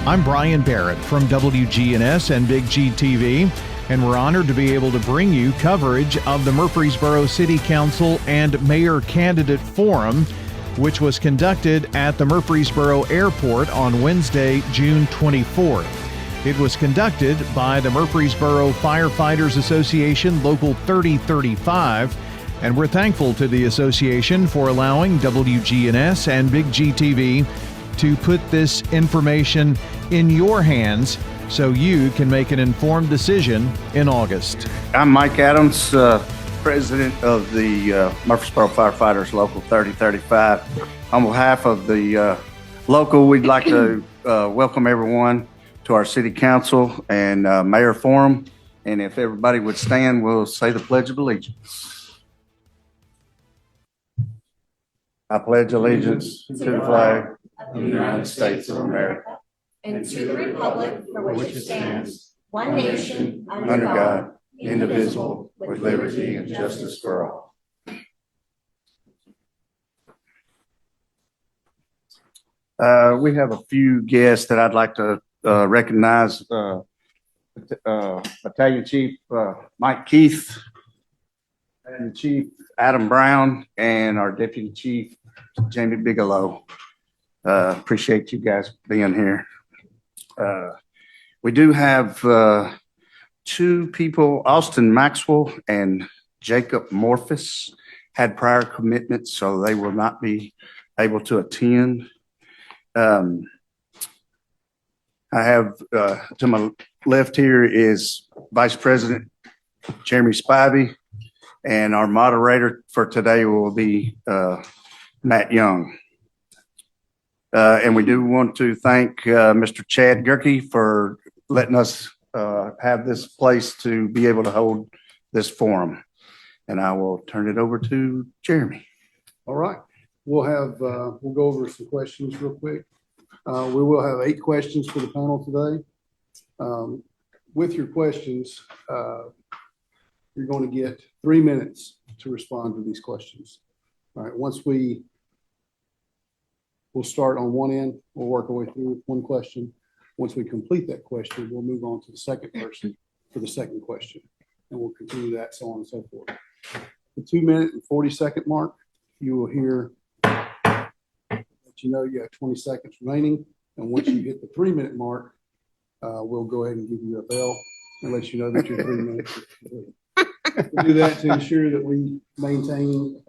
I'm Brian Barrett from WGNS and Big G TV, and we're honored to be able to bring you coverage of the Murfreesboro City Council and Mayor Candidate Forum, which was conducted at the Murfreesboro Airport on Wednesday, June 24th. It was conducted by the Murfreesboro Firefighters Association Local 3035, and we're thankful to the association for allowing WGNS and Big G TV to put this information in your hands so you can make an informed decision in August. I'm Mike Adams, president of the Murfreesboro Firefighters Local 3035. On behalf of the local, we'd like to welcome everyone to our City Council and Mayor Forum. And if everybody would stand, we'll say the Pledge of Allegiance. I pledge allegiance to the flag of the United States of America and to the republic for which it stands, one nation, under God, indivisible, with liberty and justice for all. We have a few guests that I'd like to recognize. Battalion Chief Mike Keith, and Chief Adam Brown, and our Deputy Chief Jamie Bigelow. Appreciate you guys being here. We do have two people, Austin Maxwell and Jacob Morphus, had prior commitments, so they will not be able to attend. I have to my left here is Vice President Jeremy Spivey, and our moderator for today will be Matt Young. And we do want to thank Mr. Chad Gerke for letting us have this place to be able to hold this forum. And I will turn it over to Jeremy. All right. We'll go over some questions real quick. We will have 8 questions for the panel today. With your questions, you're going to get 3 minutes to respond to these questions. All right. We'll start on one end. We'll work our way through with one question. Once we complete that question, we'll move on to the second person for the second question. And we'll continue that, so on and so forth. The 2-minute and 40-second mark, you will hear that you know you have 20 seconds remaining. And once you hit the 3-minute mark, we'll go ahead and give you a bell and let you know that your 3 minutes is complete. We do that to ensure that we maintain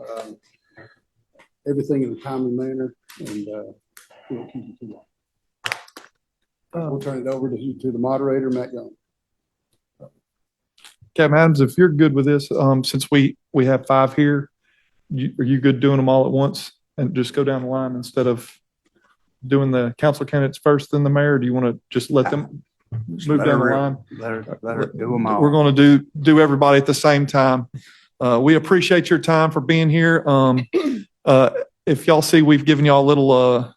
everything in a timely manner, and we won't keep you too long. We'll turn it over to the moderator, Matt Young. Captain Adams, if you're good with this, since we have 5 here, are you good doing them all at once and just go down the line instead of doing the council candidates first, then the mayor? Do you want to just let them move down the line? Let her do them all. We're going to do everybody at the same time. We appreciate your time for being here. If y'all see, we've given y'all a little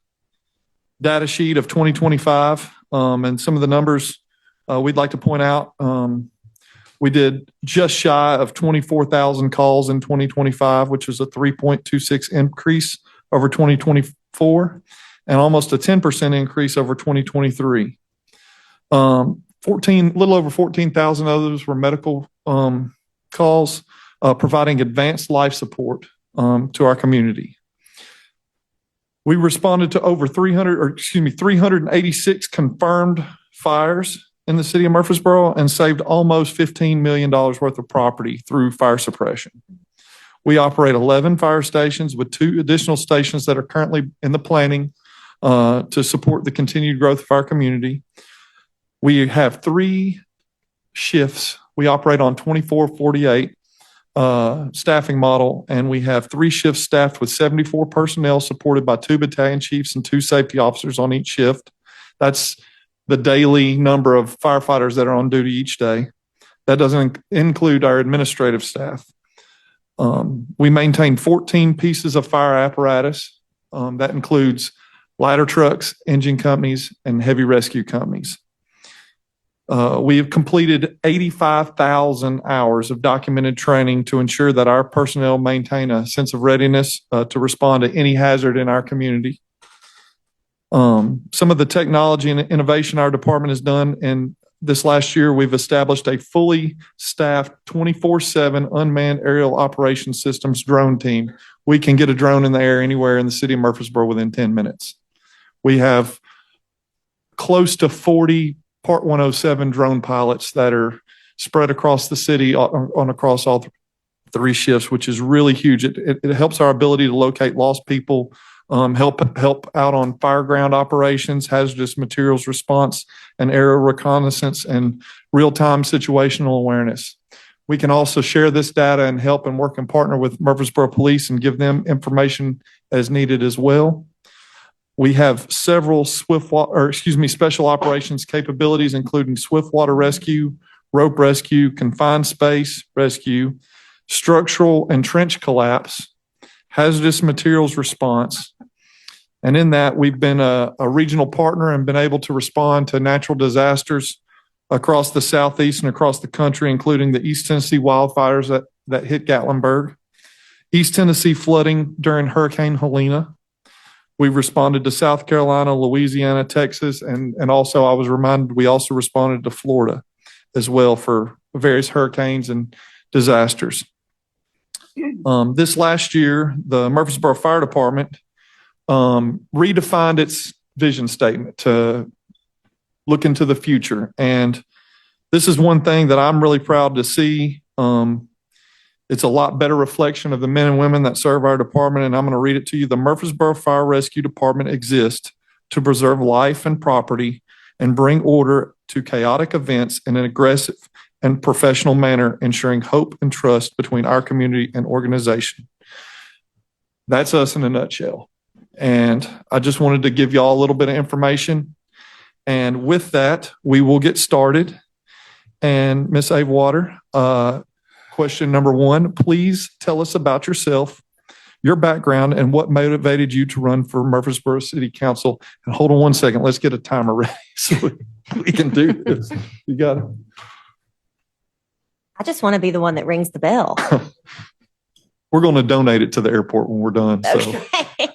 data sheet of 2025 and some of the numbers we'd like to point out. We did just shy of 24,000 calls in 2025, which was a 3.26 increase over 2024 and almost a 10% increase over 2023. Little over 14,000 others were medical calls, providing advanced life support to our community. We responded to over 386 confirmed fires in the city of Murfreesboro and saved almost $15 million worth of property through fire suppression. We operate 11 fire stations with 2 additional stations that are currently in the planning to support the continued growth of our community. We have 3 shifts. We operate on 24/48 staffing model, and we have 3 shifts staffed with 74 personnel supported by 2 battalion chiefs and 2 safety officers on each shift. That's the daily number of firefighters that are on duty each day. That doesn't include our administrative staff. We maintain 14 pieces of fire apparatus. That includes ladder trucks, engine companies, and heavy rescue companies. We have completed 85,000 hours of documented training to ensure that our personnel maintain a sense of readiness to respond to any hazard in our community. Some of the technology and innovation our department has done in this last year, we've established a fully staffed 24/7 unmanned aerial operations systems drone team. We can get a drone in the air anywhere in the city of Murfreesboro within 10 minutes. We have close to 40 Part 107 drone pilots that are spread across the city across all three shifts, which is really huge. It helps our ability to locate lost people, help out on fireground operations, hazardous materials response, and aerial reconnaissance, and real-time situational awareness. We can also share this data and help and work and partner with Murfreesboro Police and give them information as needed as well. We have several special operations capabilities, including swift water rescue, rope rescue, confined space rescue, structural and trench collapse, hazardous materials response. And in that, we've been a regional partner and been able to respond to natural disasters across the Southeast and across the country, including the East Tennessee wildfires that hit Gatlinburg, East Tennessee flooding during Hurricane Helena. We've responded to South Carolina, Louisiana, Texas, and also I was reminded we also responded to Florida as well for various hurricanes and disasters. This last year, the Murfreesboro Fire Department redefined its vision statement to look into the future. And this is one thing that I'm really proud to see. It's a lot better reflection of the men and women that serve our department, and I'm going to read it to you. The Murfreesboro Fire Rescue Department exists to preserve life and property and bring order to chaotic events in an aggressive and professional manner, ensuring hope and trust between our community and organization. That's us in a nutshell. And I just wanted to give y'all a little bit of information. And with that, we will get started. And Ms. Avewater, question number one, please tell us about yourself, your background, and what motivated you to run for Murfreesboro City Council. And hold on one second, let's get a timer ready so we can do this. You got it. I just want to be the one that rings the bell. We're going to donate it to the airport when we're done. So. Okay.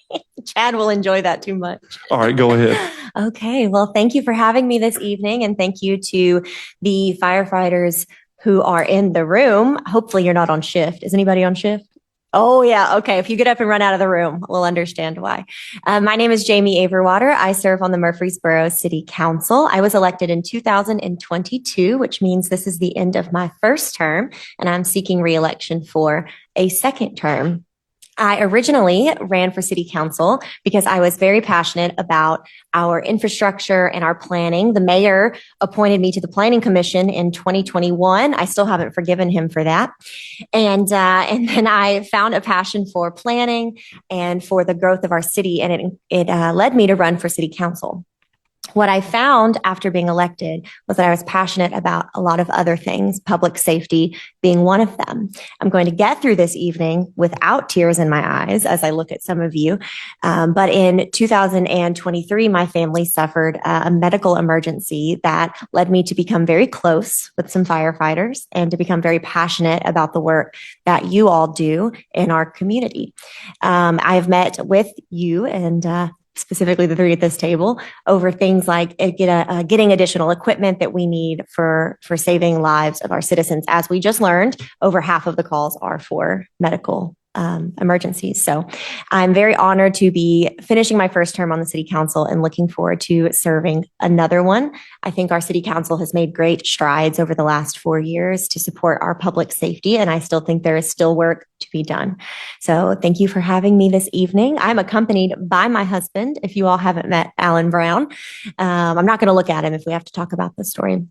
Chad will enjoy that too much. All right, go ahead. Okay. Well, thank you for having me this evening. And thank you to the firefighters who are in the room. Hopefully you're not on shift. Is anybody on shift? Oh, yeah. Okay. If you get up and run out of the room, we'll understand why. My name is Jamie Averwater. I serve on the Murfreesboro City Council. I was elected in 2022, which means this is the end of my first term, and I'm seeking re-election for a second term. I originally ran for city council because I was very passionate about our infrastructure and our planning. The mayor appointed me to the planning commission in 2021. I still haven't forgiven him for that. And then I found a passion for planning and for the growth of our city. And it led me to run for city council. What I found after being elected was that I was passionate about a lot of other things, public safety being one of them. I'm going to get through this evening without tears in my eyes as I look at some of you. But in 2023, my family suffered a medical emergency that led me to become very close with some firefighters and to become very passionate about the work that you all do in our community. I have met with you and specifically the three at this table, over things like getting additional equipment that we need for saving lives of our citizens. As we just learned, over half of the calls are for medical emergencies. So I'm very honored to be finishing my first term on the city council and looking forward to serving another one. I think our city council has made great strides over the last 4 years to support our public safety, and I still think there is still work to be done. So thank you for having me this evening. I'm accompanied by my husband. If you all haven't met Alan Brown, I'm not going to look at him if we have to talk about this story.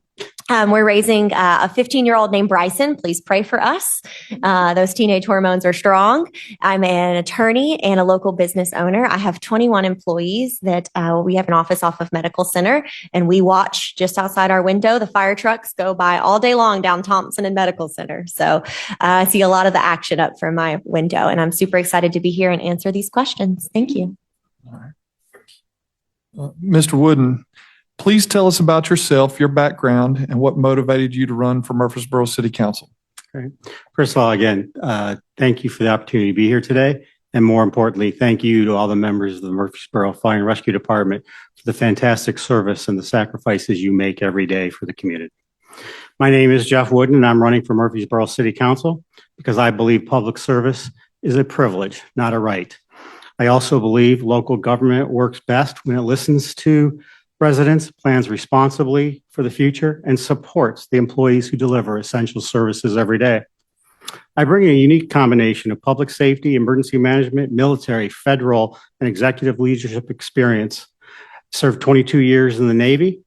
We're raising a 15-year-old named Bryson. Please pray for us. Those teenage hormones are strong. I'm an attorney and a local business owner. I have 21 employees that we have an office off of Medical Center, and we watch just outside our window. The fire trucks go by all day long down Thompson and Medical Center. So I see a lot of the action up from my window, and I'm super excited to be here and answer these questions. Thank you. All right. Mr. Wooden, please tell us about yourself, your background, and what motivated you to run for Murfreesboro City Council. Great. First of all, again, thank you for the opportunity to be here today. And more importantly, thank you to all the members of the Murfreesboro Fire and Rescue Department for the fantastic service and the sacrifices you make every day for the community. My name is Jeff Wooden, and I'm running for Murfreesboro City Council because I believe public service is a privilege, not a right. I also believe local government works best when it listens to residents, plans responsibly for the future, and supports the employees who deliver essential services every day. I bring a unique combination of public safety, emergency management, military, federal, and executive leadership experience. Served 22 years in the Navy,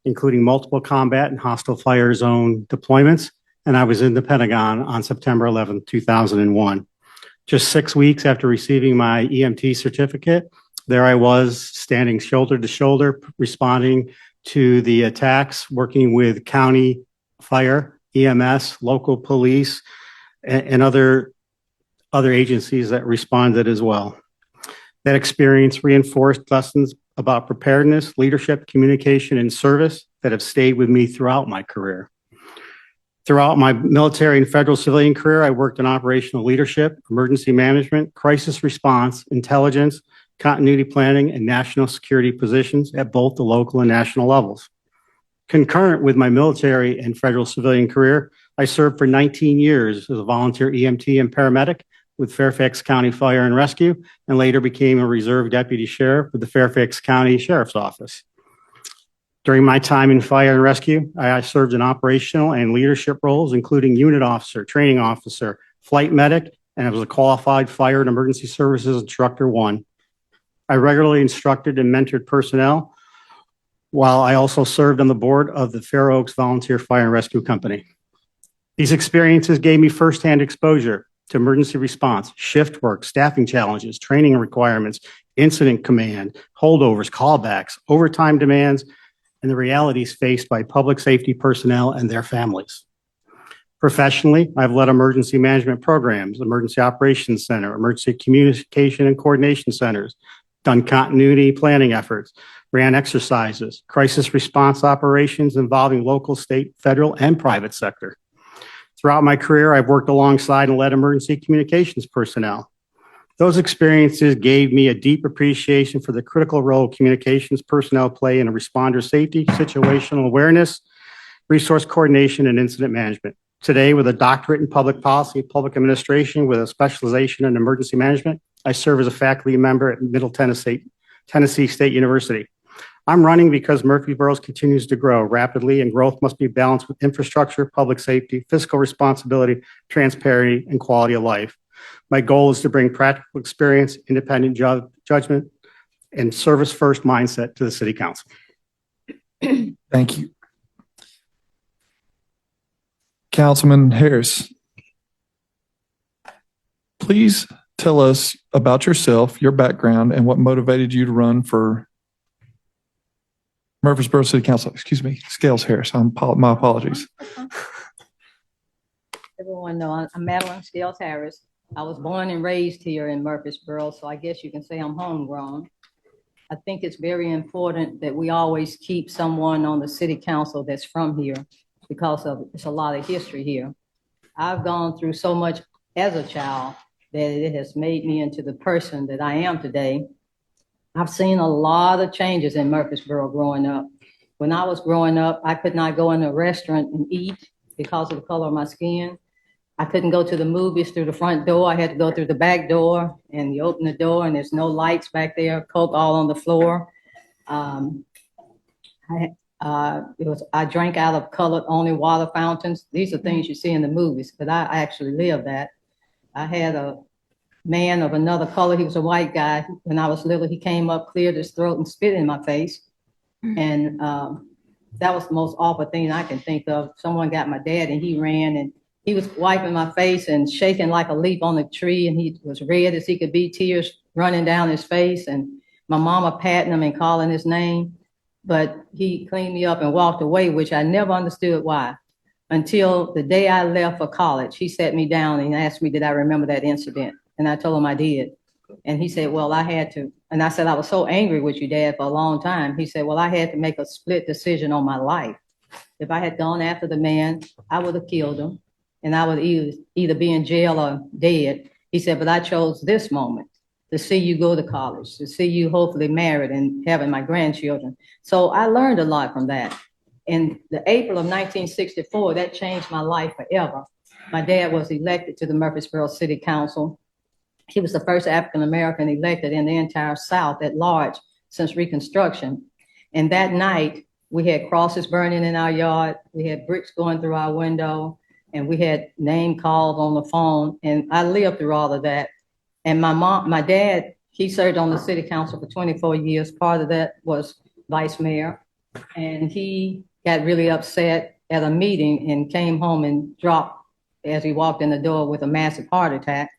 including multiple combat and hostile fire zone deployments, and I was in the Pentagon on September 11, 2001. Just 6 weeks after receiving my EMT certificate, there I was standing shoulder to shoulder, responding to the attacks, working with county fire, EMS, local police, and other agencies that responded as well. That experience reinforced lessons about preparedness, leadership, communication, and service that have stayed with me throughout my career. Throughout my military and federal civilian career, I worked in operational leadership, emergency management, crisis response, intelligence, continuity planning, and national security positions at both the local and national levels. Concurrent with my military and federal civilian career, I served for 19 years as a volunteer EMT and paramedic with Fairfax County Fire and Rescue, and later became a reserve deputy sheriff with the Fairfax County Sheriff's Office. During my time in fire and rescue, I served in operational and leadership roles, including unit officer, training officer, flight medic, and I was a qualified fire and emergency services instructor 1. I regularly instructed and mentored personnel, while I also served on the board of the Fair Oaks Volunteer Fire and Rescue Company. These experiences gave me firsthand exposure to emergency response, shift work, staffing challenges, training requirements, incident command, holdovers, callbacks, overtime demands, and the realities faced by public safety personnel and their families. Professionally, I've led emergency management programs, emergency operations center, emergency communication and coordination centers, done continuity planning efforts, ran exercises, crisis response operations involving local, state, federal, and private sector. Throughout my career, I've worked alongside and led emergency communications personnel. Those experiences gave me a deep appreciation for the critical role communications personnel play in a responder safety, situational awareness, resource coordination, and incident management. Today, with a doctorate in public policy, public administration with a specialization in emergency management, I serve as a faculty member at Middle Tennessee State University. I'm running because Murfreesboro continues to grow rapidly, and growth must be balanced with infrastructure, public safety, fiscal responsibility, transparency, and quality of life. My goal is to bring practical experience, independent judgment, and service-first mindset to the City Council. Thank you. Councilman Harris, please tell us about yourself, your background, and what motivated you to run for Murfreesboro City Council. Excuse me, Scales Harris. My apologies. Everyone know I'm Madeline Scales Harris. I was born and raised here in Murfreesboro, so I guess you can say I'm homegrown. I think it's very important that we always keep someone on the city council that's from here because it's a lot of history here. I've gone through so much as a child that it has made me into the person that I am today. I've seen a lot of changes in Murfreesboro growing up. When I was growing up, I could not go in a restaurant and eat because of the color of my skin. I couldn't go to the movies through the front door. I had to go through the back door, and you open the door and there's no lights back there, Coke all on the floor. I drank out of colored only water fountains. These are things you see in the movies, but I actually lived that. I had a man of another color. He was a white guy. When I was little, he came up, cleared his throat, and spit in my face. And that was the most awful thing I can think of. Someone got my dad, and he ran, and he was wiping my face and shaking like a leaf on the tree, and he was red as he could be, tears running down his face, and my mama patting him and calling his name. But he cleaned me up and walked away, which I never understood why. Until the day I left for college, he sat me down and asked me, did I remember that incident? And I told him I did. And he said, well, I had to. And I said, I was so angry with you, Dad, for a long time. He said, well, I had to make a split decision on my life. If I had gone after the man, I would have killed him. And I would either be in jail or dead. He said, but I chose this moment to see you go to college, to see you hopefully married and having my grandchildren. So I learned a lot from that. In the April of 1964, that changed my life forever. My dad was elected to the Murfreesboro City Council. He was the first African-American elected in the entire South at large since Reconstruction. And that night, we had crosses burning in our yard. We had bricks going through our window, and we had name calls on the phone. And I lived through all of that. And my dad, he served on the city council for 24 years. Part of that was vice mayor. And he got really upset at a meeting and came home and dropped as he walked in the door with a massive heart attack.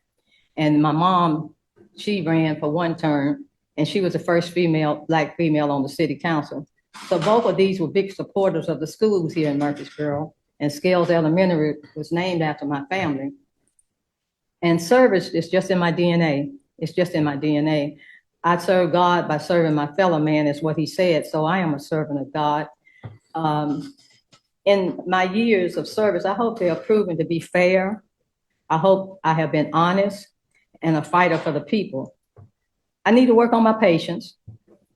And my mom, she ran for one term, and she was the first Black female on the city council. So both of these were big supporters of the schools here in Murfreesboro, and Scales Elementary was named after my family. And service is just in my DNA. It's just in my DNA. I serve God by serving my fellow man, is what he said. So I am a servant of God. In my years of service, I hope they are proven to be fair. I hope I have been honest and a fighter for the people. I need to work on my patience,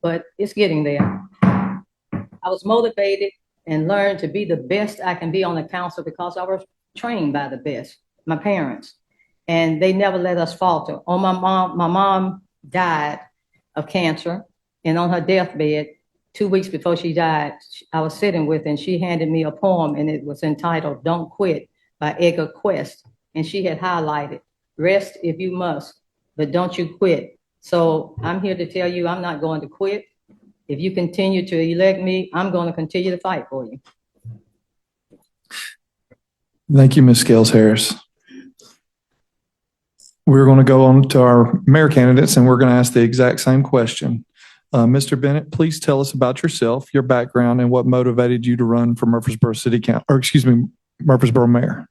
but it's getting there. I was motivated and learned to be the best I can be on the council because I was trained by the best, my parents, and they never let us falter. My mom died of cancer, and on her deathbed, 2 weeks before she died, I was sitting with her, and she handed me a poem, and it was entitled "Don't Quit" by Edgar Quest, and she had highlighted, "Rest if you must, but don't you quit." So I'm here to tell you I'm not going to quit. If you continue to elect me, I'm going to continue to fight for you. Thank you, Ms. Scales Harris. We're going to go on to our mayor candidates, and we're going to ask the exact same question. Mr. Bennett, please tell us about yourself, your background, and what motivated you to run for Murfreesboro City Council, or excuse me, Murfreesboro Mayor.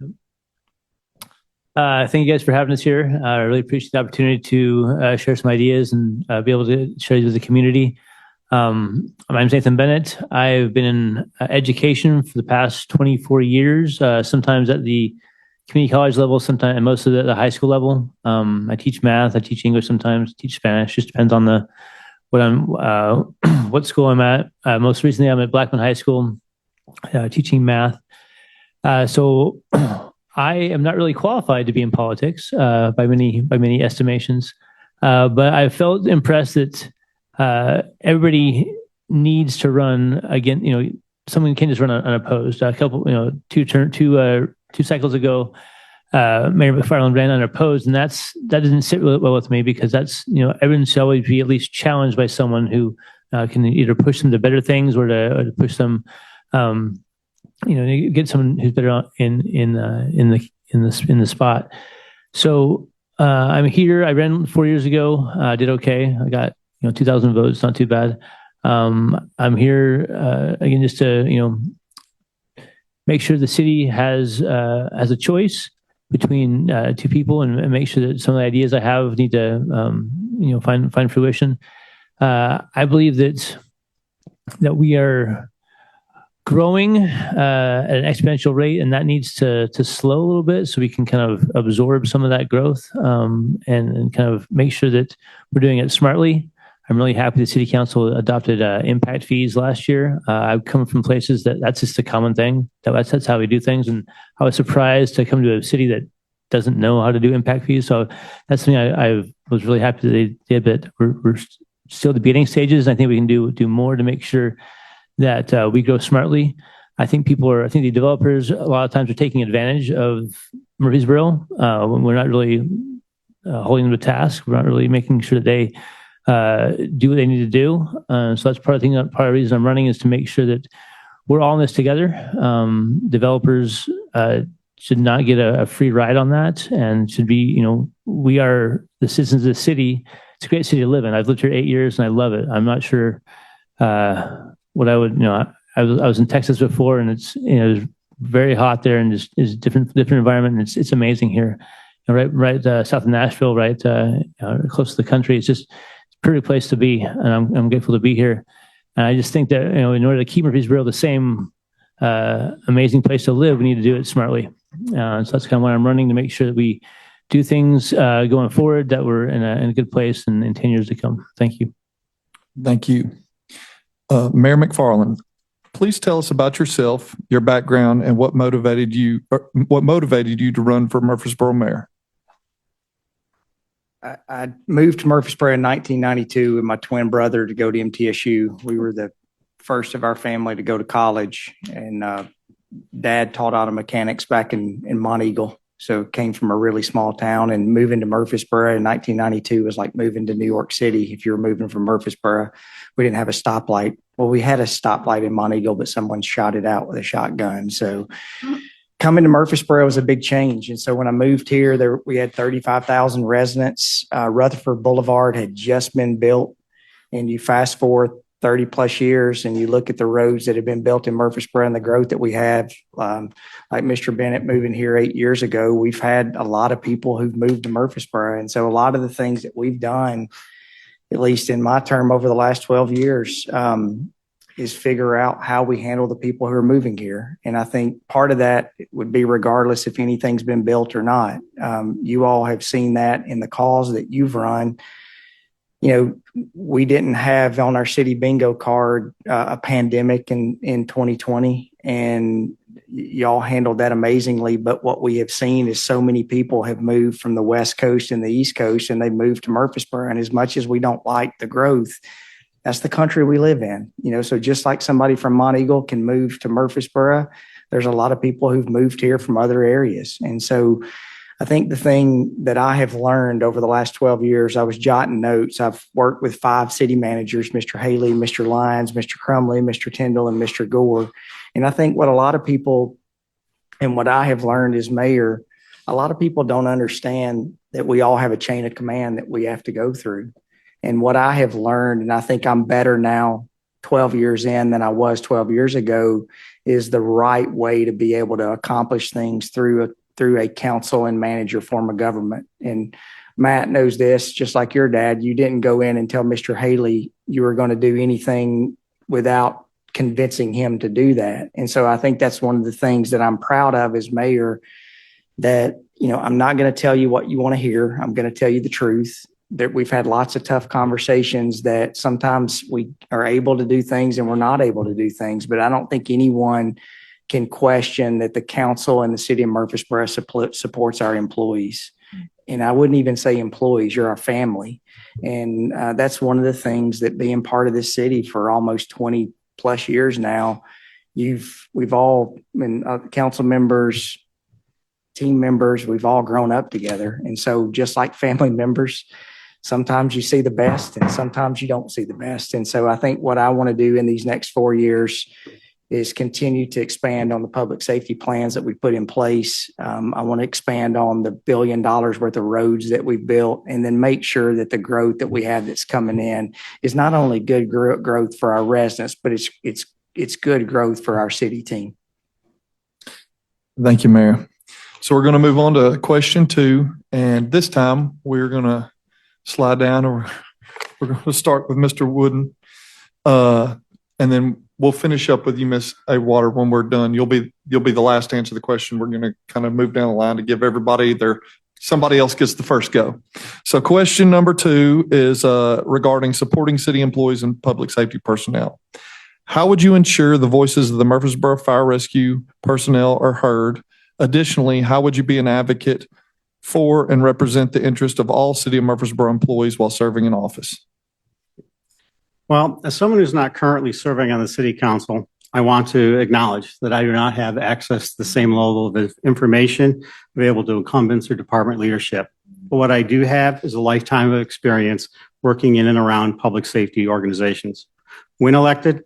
Thank you guys for having us here. I really appreciate the opportunity to share some ideas and be able to share these with the community. My name is Nathan Bennett. I've been in education for the past 24 years, sometimes at the community college level, sometimes and most of the high school level. I teach math, I teach English sometimes, teach Spanish, just depends on what school I'm at. Most recently, I'm at Blackman High School teaching math. So I am not really qualified to be in politics by many estimations, but I felt impressed that everybody needs to run again. Someone can't just run unopposed. A couple, two cycles ago, Mayor McFarland ran unopposed, and that doesn't sit really well with me because that's everyone should always be at least challenged by someone who can either push them to better things or to push them. Get someone who's better in the spot. So I'm here. I ran 4 years ago. I did okay. I got 2,000 votes. Not too bad. I'm here again just to make sure the city has a choice between two people and make sure that some of the ideas I have need to find fruition. I believe that we are growing at an exponential rate, and that needs to slow a little bit so we can kind of absorb some of that growth and kind of make sure that we're doing it smartly. I'm really happy the city council adopted impact fees last year. I've come from places that's just a common thing. That's how we do things, and I was surprised to come to a city that doesn't know how to do impact fees. So that's something I was really happy that they did. But we're still at the beginning stages. I think we can do more to make sure that we grow smartly. I think the developers a lot of times are taking advantage of Murfreesboro when we're not really holding them to task. We're not really making sure that they do what they need to do. So that's part of the reason I'm running is to make sure that we're all in this together. Developers should not get a free ride on that, and should be, we are the citizens of the city. It's a great city to live in. I've lived here 8 years and I love it. I'm not sure what I would, I was in Texas before, and it's, it's very hot there, and it's different environment, and it's amazing here. Right south of Nashville, right close to the country. It's just a pretty place to be, and I'm grateful to be here. And I just think that in order to keep Murfreesboro the same amazing place to live, we need to do it smartly. So that's kind of why I'm running, to make sure that we do things going forward that we're in a good place in 10 years to come. Thank you. Thank you. Mayor McFarland, please tell us about yourself, your background, and what motivated you to run for Murfreesboro mayor. I moved to Murfreesboro in 1992 with my twin brother to go to MTSU. We were the first of our family to go to college, and Dad taught auto mechanics back in Monteagle. So came from a really small town, and moving to Murfreesboro in 1992 was like moving to New York City. If you were moving from Murfreesboro, we didn't have a stoplight. Well, we had a stoplight in Monteagle, but someone shot it out with a shotgun. So coming to Murfreesboro was a big change. And so when I moved here, we had 35,000 residents. Rutherford Boulevard had just been built. And you fast forward 30 plus years and you look at the roads that have been built in Murfreesboro and the growth that we have, like Mr. Bennett moving here 8 years ago, we've had a lot of people who've moved to Murfreesboro. And so a lot of the things that we've done, at least in my term over the last 12 years, is figure out how we handle the people who are moving here. And I think part of that would be regardless if anything's been built or not. You all have seen that in the calls that you've run. You know, we didn't have on our city bingo card a pandemic in 2020, and y'all handled that amazingly. But what we have seen is so many people have moved from the West Coast and the East Coast, and they moved to Murfreesboro. And as much as we don't like the growth, that's the country we live in, you know. So just like somebody from Monteagle can move to Murfreesboro, there's a lot of people who've moved here from other areas. And so I think the thing that I have learned over the last 12 years, I was jotting notes. I've worked with 5 city managers, Mr. Haley, Mr. Lyons, Mr. Crumley, Mr. Tyndall, and Mr. Gore. And I think what a lot of people and what I have learned as mayor, a lot of people don't understand that we all have a chain of command that we have to go through. And what I have learned, and I think I'm better now 12 years in than I was 12 years ago, is the right way to be able to accomplish things through a council and manager form of government. And Matt knows this, just like your dad, you didn't go in and tell Mr. Haley you were going to do anything without convincing him to do that. And so I think that's one of the things that I'm proud of as mayor, that, you know, I'm not going to tell you what you want to hear. I'm going to tell you the truth. That we've had lots of tough conversations that sometimes we are able to do things and we're not able to do things. But I don't think anyone can question that the council and the city of Murfreesboro supports our employees. And I wouldn't even say employees, you're our family. And that's one of the things that being part of this city for almost 20 plus years now, we've all been council members, team members, we've all grown up together. And so just like family members, sometimes you see the best and sometimes you don't see the best. And so I think what I want to do in these next 4 years is continue to expand on the public safety plans that we put in place. I want to expand on the $1 billion worth of roads that we've built, and then make sure that the growth that we have that's coming in is not only good growth for our residents, but it's good growth for our city team. Thank you, Mayor. So we're going to move on to question 2. And this time we're going to slide down, or we're going to start with Mr. Wooden. And then we'll finish up with you, Miss A. Water, when we're done. You'll be the last to answer the question. We're going to kind of move down the line to give everybody somebody else gets the first go. So question number 2 is regarding supporting city employees and public safety personnel. How would you ensure the voices of the Murfreesboro Fire Rescue personnel are heard? Additionally, how would you be an advocate for and represent the interest of all city of Murfreesboro employees while serving in office? Well, as someone who's not currently serving on the city council, I want to acknowledge that I do not have access to the same level of information available to incumbents or department leadership. But what I do have is a lifetime of experience working in and around public safety organizations. When elected,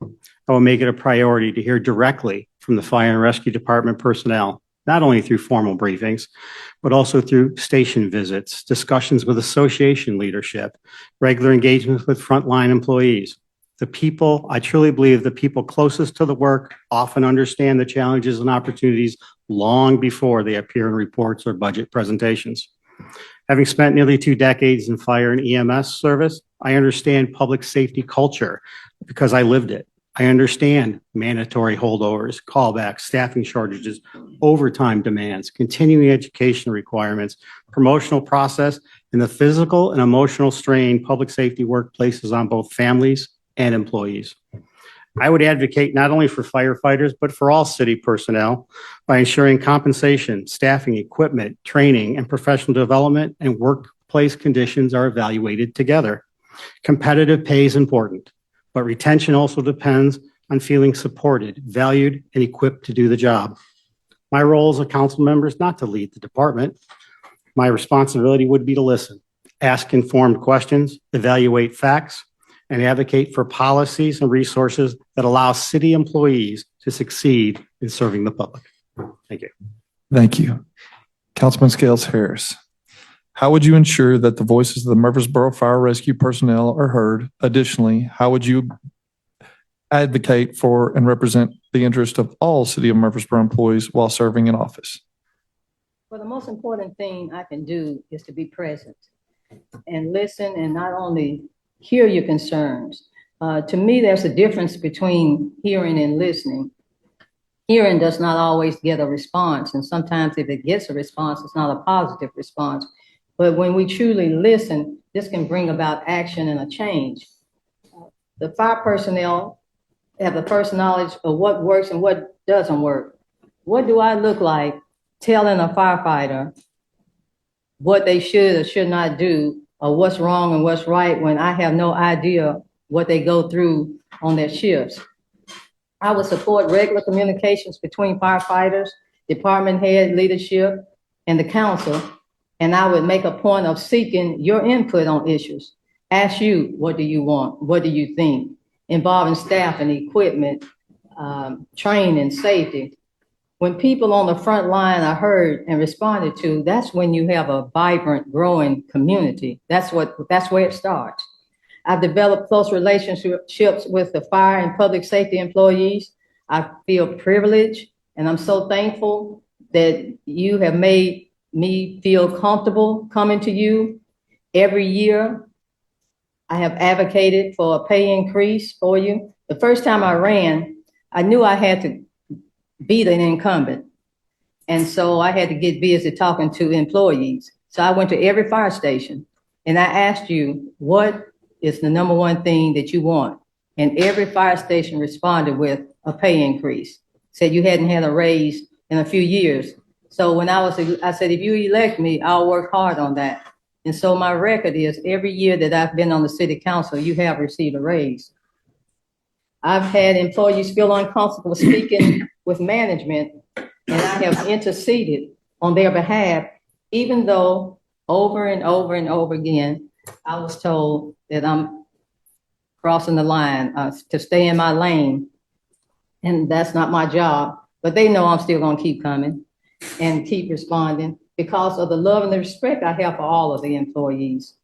I will make it a priority to hear directly from the fire and rescue department personnel, not only through formal briefings, but also through station visits, discussions with association leadership, regular engagements with frontline employees. I truly believe the people closest to the work often understand the challenges and opportunities long before they appear in reports or budget presentations. Having spent nearly 2 decades in fire and EMS service, I understand public safety culture because I lived it. I understand mandatory holdovers, callbacks, staffing shortages, overtime demands, continuing education requirements, promotional process, and the physical and emotional strain public safety work places on both families and employees. I would advocate not only for firefighters, but for all city personnel by ensuring compensation, staffing, equipment, training, and professional development and workplace conditions are evaluated together. Competitive pay is important, but retention also depends on feeling supported, valued, and equipped to do the job. My role as a council member is not to lead the department. My responsibility would be to listen, ask informed questions, evaluate facts, and advocate for policies and resources that allow city employees to succeed in serving the public. Thank you. Thank you. Councilman Scales Harris, how would you ensure that the voices of the Murfreesboro Fire Rescue personnel are heard? Additionally, how would you advocate for and represent the interest of all City of Murfreesboro employees while serving in office? Well, the most important thing I can do is to be present and listen, and not only hear your concerns. To me, there's a difference between hearing and listening. Hearing does not always get a response, and sometimes if it gets a response, it's not a positive response. But when we truly listen, this can bring about action and a change. The fire personnel have the first knowledge of what works and what doesn't work. What do I look like telling a firefighter what they should or should not do, or what's wrong and what's right, when I have no idea what they go through on their shifts? I would support regular communications between firefighters, department head, leadership, and the council. And I would make a point of seeking your input on issues. Ask you, what do you want? What do you think? Involving staff and equipment, training, safety. When people on the front line are heard and responded to, that's when you have a vibrant, growing community. That's where it starts. I've developed close relationships with the fire and public safety employees. I feel privileged, and I'm so thankful that you have made me feel comfortable coming to you. Every year, I have advocated for a pay increase for you. The first time I ran, I knew I had to beat an incumbent. And so I had to get busy talking to employees. So I went to every fire station and I asked you, what is the number one thing that you want? And every fire station responded with a pay increase. Said you hadn't had a raise in a few years. So when I said, if you elect me, I'll work hard on that. And so my record is every year that I've been on the city council, you have received a raise. I've had employees feel uncomfortable speaking with management, and I have interceded on their behalf, even though over and over and over again, I was told that I'm crossing the line, to stay in my lane. And that's not my job, but they know I'm still gonna keep coming and keep responding because of the love and the respect I have for all of the employees.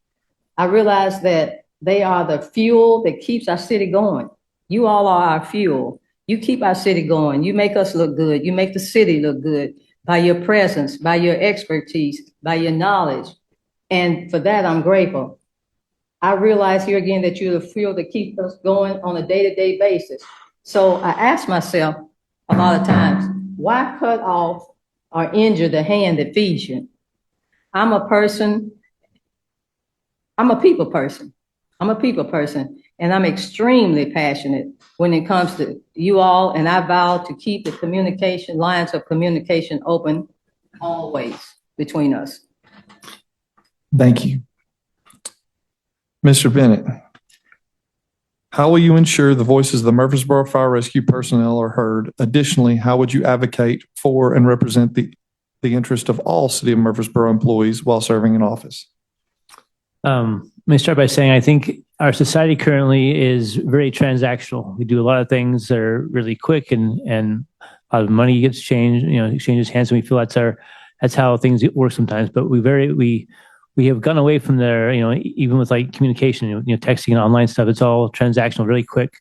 I realize that they are the fuel that keeps our city going. You all are our fuel. You keep our city going. You make us look good. You make the city look good by your presence, by your expertise, by your knowledge. And for that, I'm grateful. I realize here again that you're the fuel that keeps us going on a day-to-day basis. So I ask myself a lot of times, why cut off or injure the hand that feeds you? I'm a people person. And I'm extremely passionate when it comes to you all, and I vow to keep the lines of communication open always between us. Thank you. Mr. Bennett, how will you ensure the voices of the Murfreesboro Fire Rescue personnel are heard? Additionally, how would you advocate for and represent the interest of all City of Murfreesboro employees while serving in office? Let me start by saying I think our society currently is very transactional. We do a lot of things that are really quick, and a lot of money gets exchanges hands, and we feel that's how things work sometimes. But we have gone away from there. Even with like communication, texting and online stuff, it's all transactional, really quick.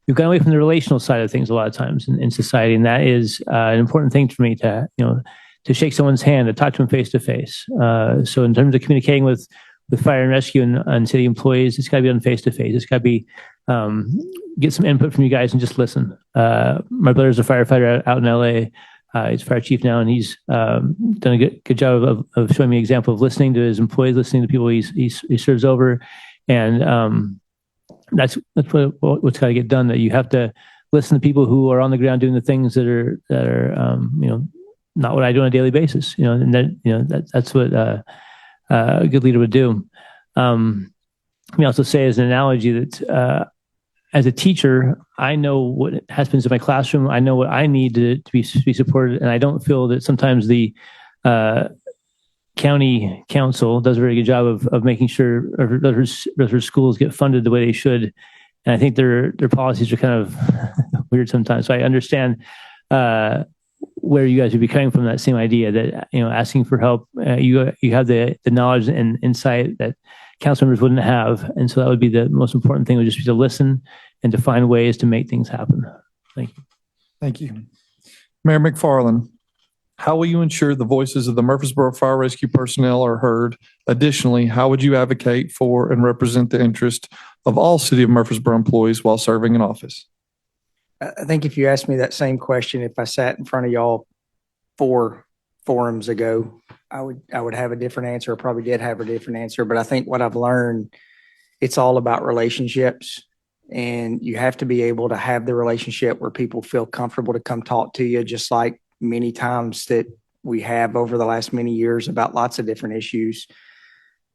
We've gone away from the relational side of things a lot of times in society, and that is an important thing for me to shake someone's hand, to talk to them face to face. So in terms of communicating with fire and rescue and city employees, it's got to be done face to face. It's got to be get some input from you guys and just listen. My brother's a firefighter out in LA. He's fire chief now, and he's done a good job of showing me an example of listening to his employees, listening to people he serves over, and that's what's got to get done. That you have to listen to people who are on the ground doing the things that are not what I do on a daily basis. And that's what a good leader would do. Let me also say as an analogy that as a teacher, I know what happens in my classroom. I know what I need to be supported, and I don't feel that sometimes the county council does a very good job of making sure her schools get funded the way they should. And I think their policies are kind of weird sometimes. So I understand where you guys would be coming from, that same idea that asking for help, you have the knowledge and insight that council members wouldn't have, and so that would be the most important thing, would just be to listen and to find ways to make things happen. Thank you. Thank you. Mayor McFarland, how will you ensure the voices of the Murfreesboro Fire Rescue personnel are heard? Additionally, how would you advocate for and represent the interest of all City of Murfreesboro employees while serving in office? I think if you asked me that same question, if I sat in front of y'all 4 forums ago, I would have a different answer, or probably did have a different answer. But I think what I've learned, it's all about relationships, and you have to be able to have the relationship where people feel comfortable to come talk to you, just like many times that we have over the last many years about lots of different issues.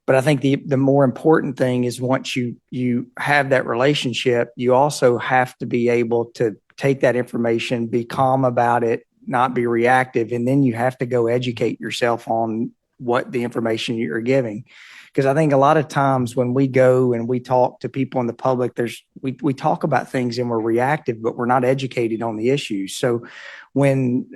But I think the more important thing is once you have that relationship, you also have to be able to take that information, be calm about it, not be reactive. And then you have to go educate yourself on what the information you're giving. Because I think a lot of times when we go and we talk to people in the public, we talk about things and we're reactive, but we're not educated on the issues. So when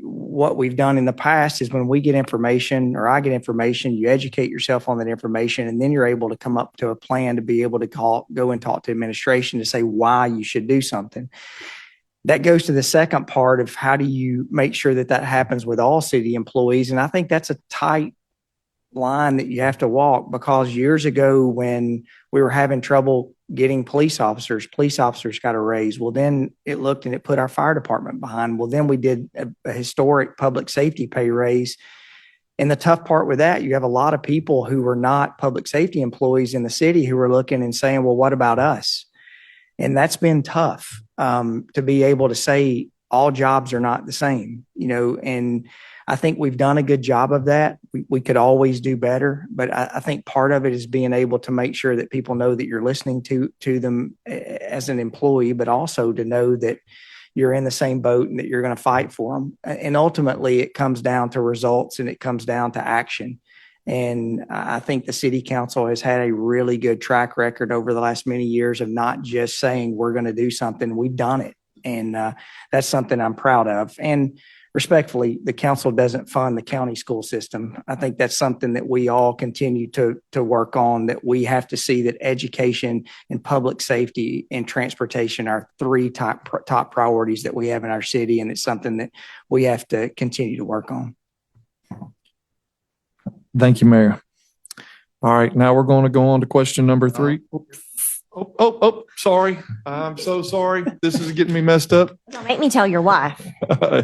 what we've done in the past is when we get information, or I get information, you educate yourself on that information, and then you're able to come up to a plan to be able to go and talk to administration to say why you should do something. That goes to the second part of how do you make sure that happens with all city employees. And I think that's a tight line that you have to walk, because years ago when we were having trouble getting police officers got a raise. Well, then it looked and it put our fire department behind. Well, then we did a historic public safety pay raise. And the tough part with that, you have a lot of people who were not public safety employees in the city who were looking and saying, well, what about us? And that's been tough to be able to say all jobs are not the same, and I think we've done a good job of that. We could always do better, but I think part of it is being able to make sure that people know that you're listening to them as an employee, but also to know that you're in the same boat and that you're going to fight for them. And ultimately it comes down to results, and it comes down to action. And I think the city council has had a really good track record over the last many years of not just saying we're going to do something, we've done it. And that's something I'm proud of. And respectfully, the council doesn't fund the county school system. I think that's something that we all continue to work on, that we have to see that education and public safety and transportation are 3 top priorities that we have in our city. And it's something that we have to continue to work on. Thank you, Mayor. All right, now we're going to go on to question number 3. Sorry. I'm so sorry. This is getting me messed up. Don't make me tell your wife.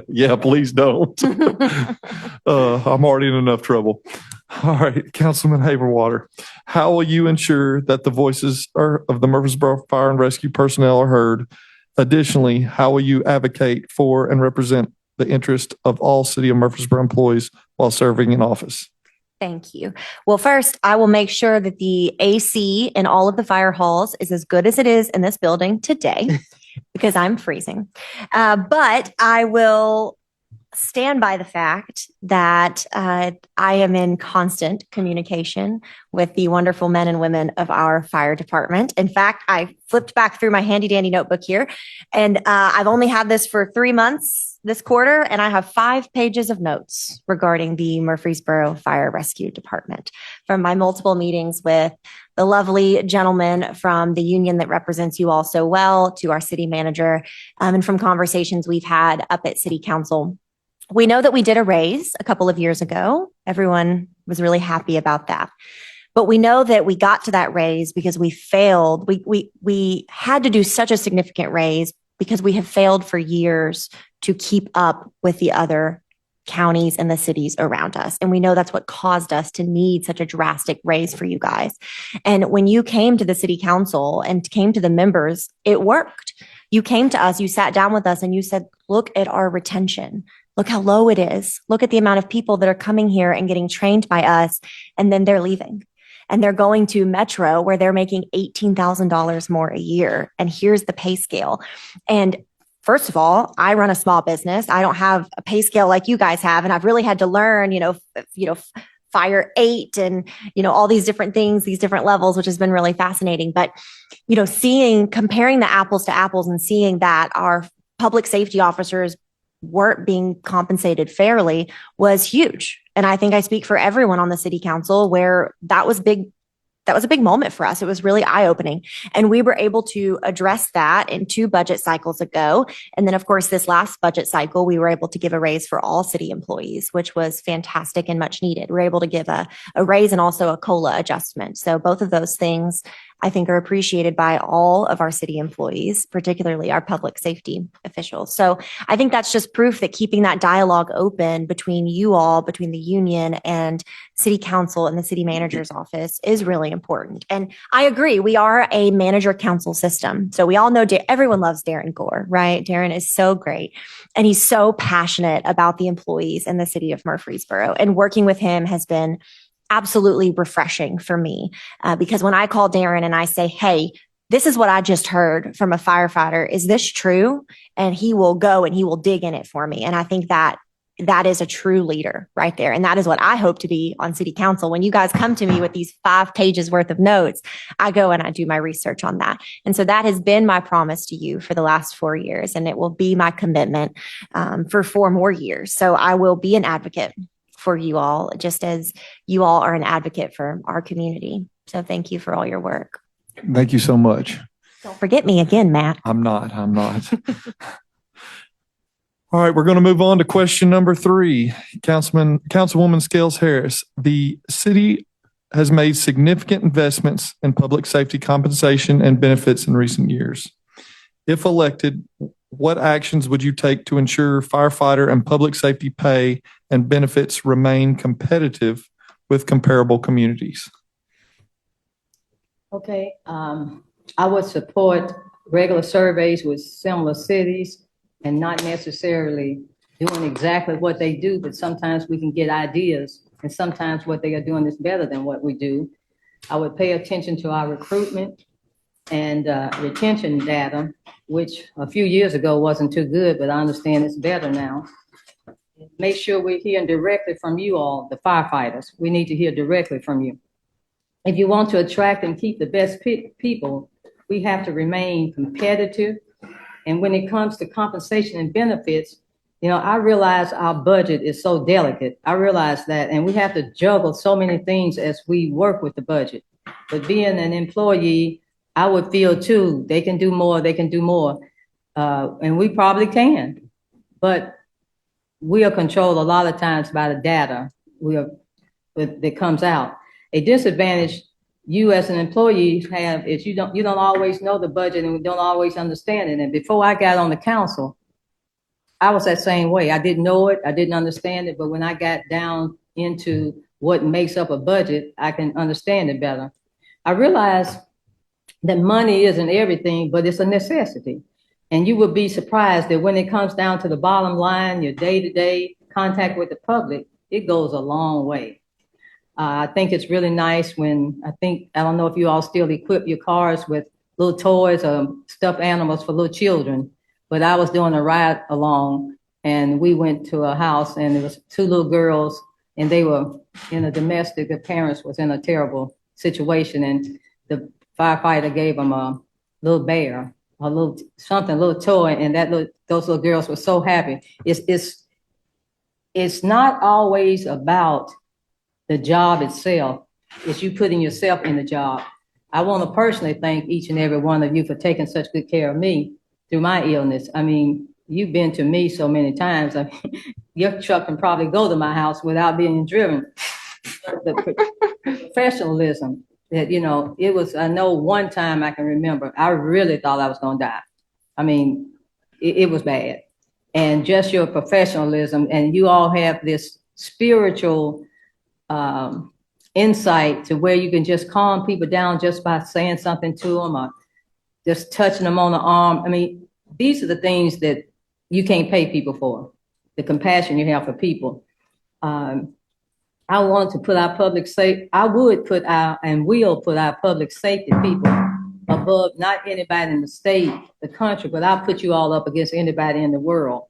Yeah, please don't. I'm already in enough trouble. All right, Councilman Haberwater, how will you ensure that the voices of the Murfreesboro Fire and Rescue personnel are heard? Additionally, how will you advocate for and represent the interest of all City of Murfreesboro employees while serving in office? Thank you. Well, first, I will make sure that the AC in all of the fire halls is as good as it is in this building today, because I'm freezing. But I will stand by the fact that I am in constant communication with the wonderful men and women of our fire department. In fact, I flipped back through my handy dandy notebook here, and I've only had this for 3 months this quarter, and I have 5 pages of notes regarding the Murfreesboro Fire Rescue Department from my multiple meetings with the lovely gentleman from the union that represents you all so well, to our city manager, and from conversations we've had up at City Council. We know that we did a raise a couple of years ago. Everyone was really happy about that. But we know that we got to that raise because we failed. We had to do such a significant raise because we have failed for years to keep up with the other counties and the cities around us. And we know that's what caused us to need such a drastic raise for you guys. And when you came to the city council and came to the members, it worked. You came to us, you sat down with us and you said, look at our retention. Look how low it is. Look at the amount of people that are coming here and getting trained by us, and then they're leaving. And they're going to Metro where they're making $18,000 more a year. And here's the pay scale. And first of all, I run a small business. I don't have a pay scale like you guys have. And I've really had to learn, Fire 8 and, all these different things, these different levels, which has been really fascinating. But, comparing the apples to apples and seeing that our public safety officers weren't being compensated fairly was huge. And I think I speak for everyone on the city council where that was big. That was a big moment for us. It was really eye-opening. And we were able to address that in 2 budget cycles ago. And then, of course, this last budget cycle, we were able to give a raise for all city employees, which was fantastic and much needed. We were able to give a raise and also a COLA adjustment. So both of those things, I think, are appreciated by all of our city employees, particularly our public safety officials. So I think that's just proof that keeping that dialogue open between you all, between the union and city council and the city manager's office is really important. And I agree, we are a manager council system. So we all know everyone loves Darren Gore, right? Darren is so great. And he's so passionate about the employees in the city of Murfreesboro. And working with him has been absolutely refreshing for me because when I call Darren and I say, hey, this is what I just heard from a firefighter. Is this true? And he will go and he will dig in it for me. And I think that is a true leader right there. And that is what I hope to be on city council. When you guys come to me with these 5 pages worth of notes, I go and I do my research on that. And so that has been my promise to you for the last 4 years. And it will be my commitment for 4 more years. So I will be an advocate for you all, just as you all are an advocate for our community. So thank you for all your work. Thank you so much. Don't forget me again, Matt. I'm not. All right, we're going to move on to question number 3. Councilwoman Scales Harris, the city has made significant investments in public safety compensation and benefits in recent years. If elected, what actions would you take to ensure firefighter and public safety pay and benefits remain competitive with comparable communities? Okay, I would support regular surveys with similar cities and not necessarily doing exactly what they do, but sometimes we can get ideas and sometimes what they are doing is better than what we do. I would pay attention to our recruitment and retention data, which a few years ago wasn't too good, but I understand it's better now. Make sure we're hearing directly from you all, the firefighters. We need to hear directly from you. If you want to attract and keep the best people, we have to remain competitive. And when it comes to compensation and benefits, I realize our budget is so delicate. I realize that, and we have to juggle so many things as we work with the budget. But being an employee, I would feel too, they can do more, and we probably can. But we are controlled a lot of times by the data that comes out. A disadvantage you as an employee have is you don't always know the budget and we don't always understand it. And before I got on the council, I was that same way. I didn't know it, I didn't understand it, but when I got down into what makes up a budget, I can understand it better. I realized that money isn't everything, but it's a necessity. And you would be surprised that when it comes down to the bottom line, your day-to-day contact with the public, it goes a long way. I think it's really nice when I don't know if you all still equip your cars with little toys or stuffed animals for little children, but I was doing a ride along and we went to a house and there was 2 little girls and they were in a domestic, the parents was in a terrible situation and the firefighter gave them a little bear, a little toy, and those little girls were so happy. It's not always about the job itself. It's you putting yourself in the job. I want to personally thank each and every one of you for taking such good care of me through my illness. I mean, you've been to me so many times. I mean, your truck can probably go to my house without being driven. The professionalism that, it was, I know one time I can remember, I really thought I was going to die. I mean, it was bad. And just your professionalism, and you all have this spiritual insight to where you can just calm people down just by saying something to them or just touching them on the arm. I mean, these are the things that you can't pay people for, the compassion you have for people. I want to put our public safety, I would put our, and will put our public safety people above not anybody in the state, the country, but I'll put you all up against anybody in the world.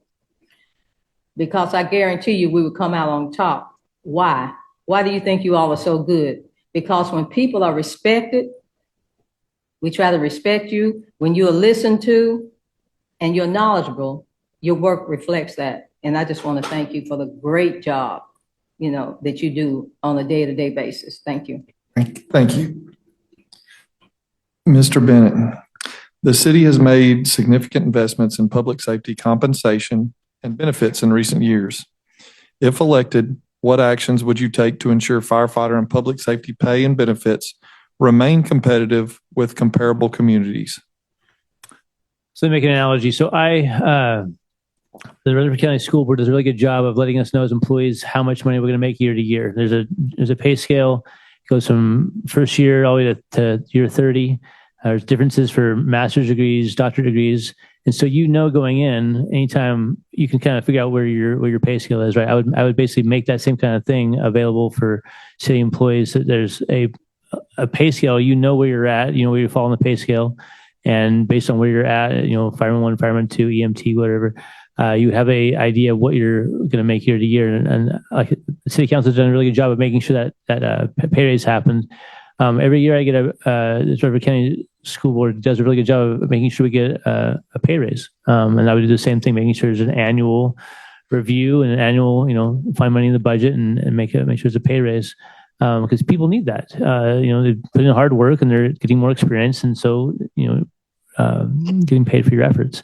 Because I guarantee you we would come out on top. Why? Why do you think you all are so good? Because when people are respected, we try to respect you. When you're listened to and you're knowledgeable, your work reflects that. And I just want to thank you for the great job, that you do on a day-to-day basis. Thank you. Thank you. Mr. Bennett, the city has made significant investments in public safety compensation and benefits in recent years. If elected, what actions would you take to ensure firefighter and public safety pay and benefits remain competitive with comparable communities? So let me make an analogy. So the Rutherford County School Board does a really good job of letting us know as employees how much money we're going to make year to year. There's a pay scale. It goes from first year all the way to year 30. There's differences for master's degrees, doctorate degrees. And so, going in, anytime you can kind of figure out where your pay scale is, right? I would basically make that same kind of thing available for city employees. So there's a pay scale, where you're at, where you fall on the pay scale. And based on where you're at, fireman 1, fireman 2, EMT, whatever, you have a idea of what you're going to make year to year. And like the city council has done a really good job of making sure that pay raise happens. Every year I get the Rutherford County School Board does a really good job of making sure we get a pay raise. And I would do the same thing, making sure there's an annual review and an annual, find money in the budget and make sure it's a pay raise. Because people need that. They put in hard work and they're getting more experience. And so, getting paid for your efforts.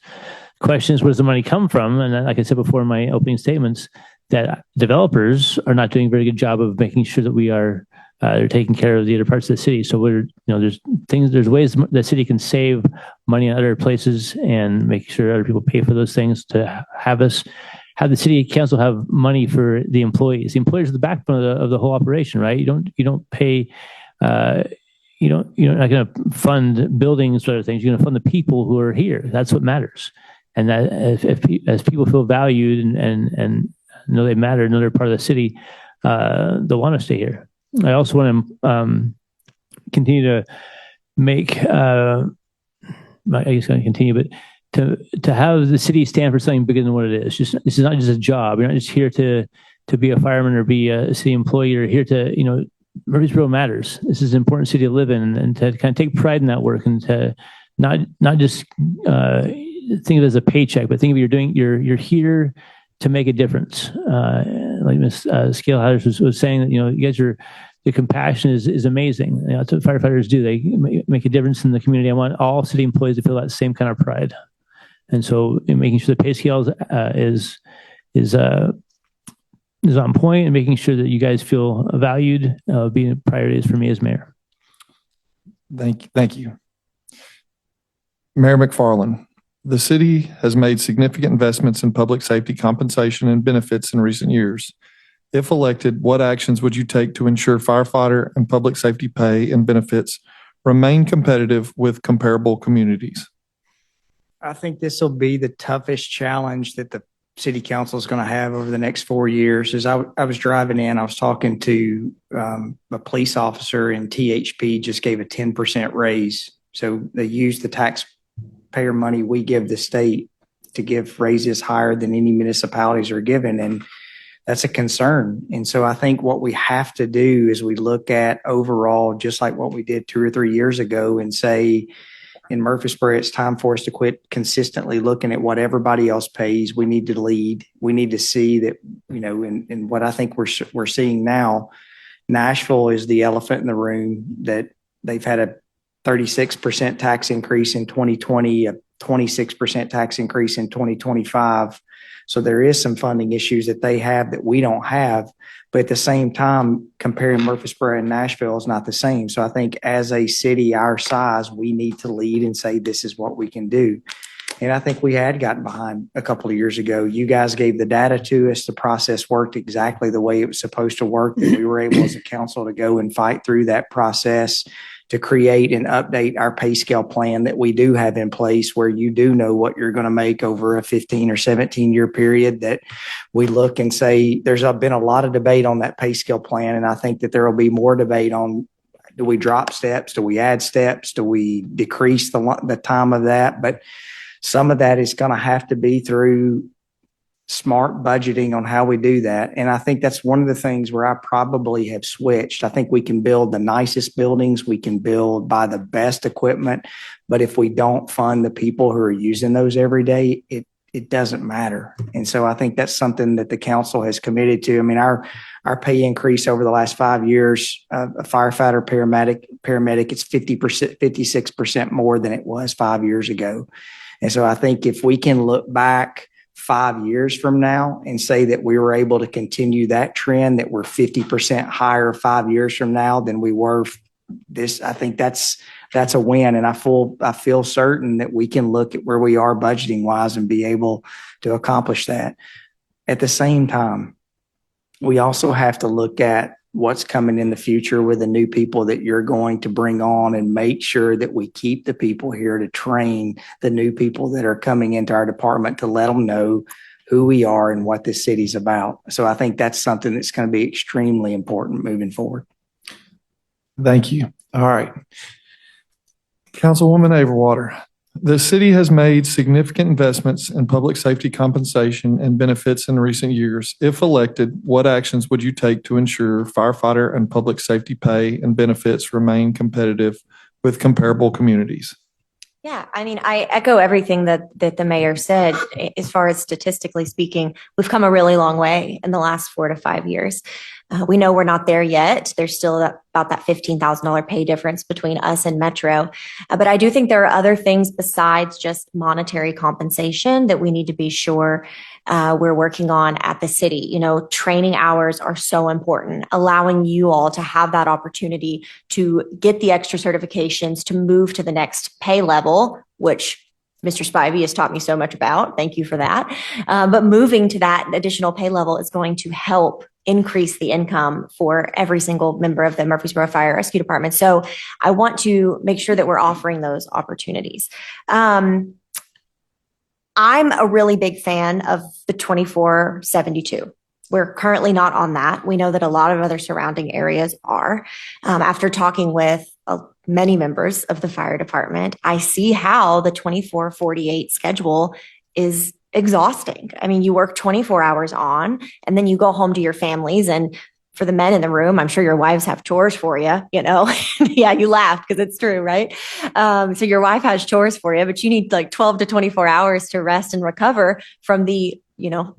The question is, where does the money come from? And like I said before in my opening statements, that developers are not doing a very good job of making sure that we are they're taking care of the other parts of the city. So there's ways the city can save money in other places and make sure other people pay for those things to have the city council have money for the employees. The employees are the backbone of the whole operation, right? You don't pay. You're not going to fund buildings or other things. You're going to fund the people who are here. That's what matters. And that as people feel valued and know they matter, know they're part of the city, they'll want to stay here. I also want to continue to make. I guess I'm going to continue, but to have the city stand for something bigger than what it is. This is not just a job. You're not just here to be a fireman or be a city employee. You're here to Murfreesboro matters. This is an important city to live in, and to kind of take pride in that work, and to not just think of it as a paycheck, but think of you're here to make a difference. Like Ms. Scalehouse was saying, that you guys the compassion is amazing. That's what firefighters do. They make a difference in the community. I want all city employees to feel that same kind of pride. And so, making sure the pay scale is on point, and making sure that you guys feel valued, being priorities for me as mayor. Thank you. Mayor McFarland, the city has made significant investments in public safety compensation and benefits in recent years. If elected, what actions would you take to ensure firefighter and public safety pay and benefits remain competitive with comparable communities? I think this will be the toughest challenge that the city council is going to have over the next 4 years. As I was driving in, I was talking to a police officer, and THP just gave a 10% raise. So they use the taxpayer money we give the state to give raises higher than any municipalities are given. And that's a concern. And so I think what we have to do is we look at overall, just like what we did 2 or 3 years ago, and say, in Murfreesboro, it's time for us to quit consistently looking at what everybody else pays. We need to lead. We need to see that, in what I think we're seeing now, Nashville is the elephant in the room, that they've had a 36% tax increase in 2020, a 26% tax increase in 2025. So there is some funding issues that they have that we don't have. But at the same time, comparing Murfreesboro and Nashville is not the same. So I think as a city our size, we need to lead and say, this is what we can do. And I think we had gotten behind a couple of years ago. You guys gave the data to us. The process worked exactly the way it was supposed to work. And we were able as a council to go and fight through that process to create and update our pay scale plan that we do have in place, where you do know what you're going to make over a 15 or 17 year period. That we look and say, there's been a lot of debate on that pay scale plan. And I think that there will be more debate on, do we drop steps? Do we add steps? Do we decrease the time of that? But some of that is going to have to be through smart budgeting on how we do that. And I think that's one of the things where I probably have switched. I think we can build the nicest buildings. We can buy the best equipment. But if we don't fund the people who are using those every day, it doesn't matter. And so I think that's something that the council has committed to. I mean, our pay increase over the last 5 years, a firefighter, paramedic, it's 50%, 56% more than it was 5 years ago. And so I think if we can look back 5 years from now and say that we were able to continue that trend, that we're 50% higher 5 years from now than we were I think that's a win. And I feel certain that we can look at where we are budgeting wise and be able to accomplish that. At the same time, we also have to look at what's coming in the future with the new people that you're going to bring on, and make sure that we keep the people here to train the new people that are coming into our department, to let them know who we are and what this city's about. So I think that's something that's going to be extremely important moving forward. Thank you. All right. Councilwoman Overwater, the city has made significant investments in public safety compensation and benefits in recent years. If elected, what actions would you take to ensure firefighter and public safety pay and benefits remain competitive with comparable communities? Yeah, I mean, I echo everything that the mayor said. As far as statistically speaking, we've come a really long way in the last 4 to 5 years. We know we're not there yet. There's still about that $15,000 pay difference between us and Metro. But I do think there are other things besides just monetary compensation that we need to be sure we're working on at the city. You know, training hours are so important, allowing you all to have that opportunity to get the extra certifications to move to the next pay level, which Mr. Spivey has taught me so much about. Thank you for that. But moving to that additional pay level is going to help increase the income for every single member of the Murfreesboro Fire Rescue Department. So I want to make sure that we're offering those opportunities. I'm a really big fan of the 2472. We're currently not on that. We know that a lot of other surrounding areas are. After talking with many members of the fire department, I see how the 2448 schedule is exhausting. I mean, you work 24 hours on, and then you go home to your families. And for the men in the room, I'm sure your wives have chores for you, you know? Yeah, you laugh because it's true, right? So your wife has chores for you, but you need like 12 to 24 hours to rest and recover from the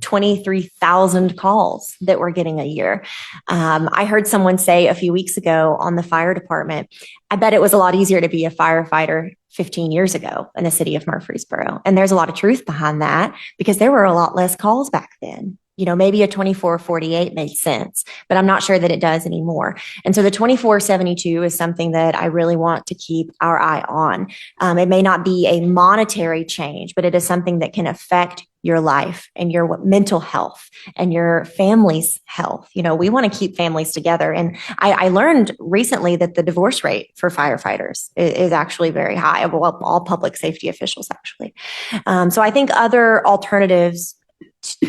23,000 calls that we're getting a year. I heard someone say a few weeks ago on the fire department, I bet it was a lot easier to be a firefighter 15 years ago in the city of Murfreesboro. And there's a lot of truth behind that, because there were a lot less calls back then. Maybe a 2448 made sense, but I'm not sure that it does anymore. And so the 2472 is something that I really want to keep our eye on. It may not be a monetary change, but it is something that can affect your life and your mental health and your family's health. We want to keep families together. And I learned recently that the divorce rate for firefighters is actually very high. Well, all public safety officials, actually. So I think other alternatives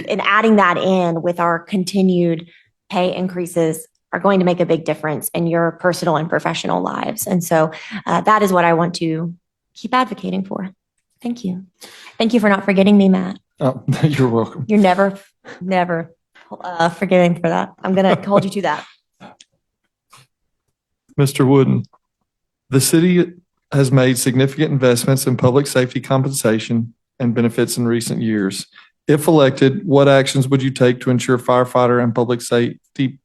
and adding that in with our continued pay increases are going to make a big difference in your personal and professional lives. And so that is what I want to keep advocating for. Thank you. Thank you for not forgetting me, Matt. Oh, you're welcome. You're never forgetting for that. I'm going to hold you to that. Mr. Wooden, the city has made significant investments in public safety compensation and benefits in recent years. If elected, what actions would you take to ensure firefighter and public safety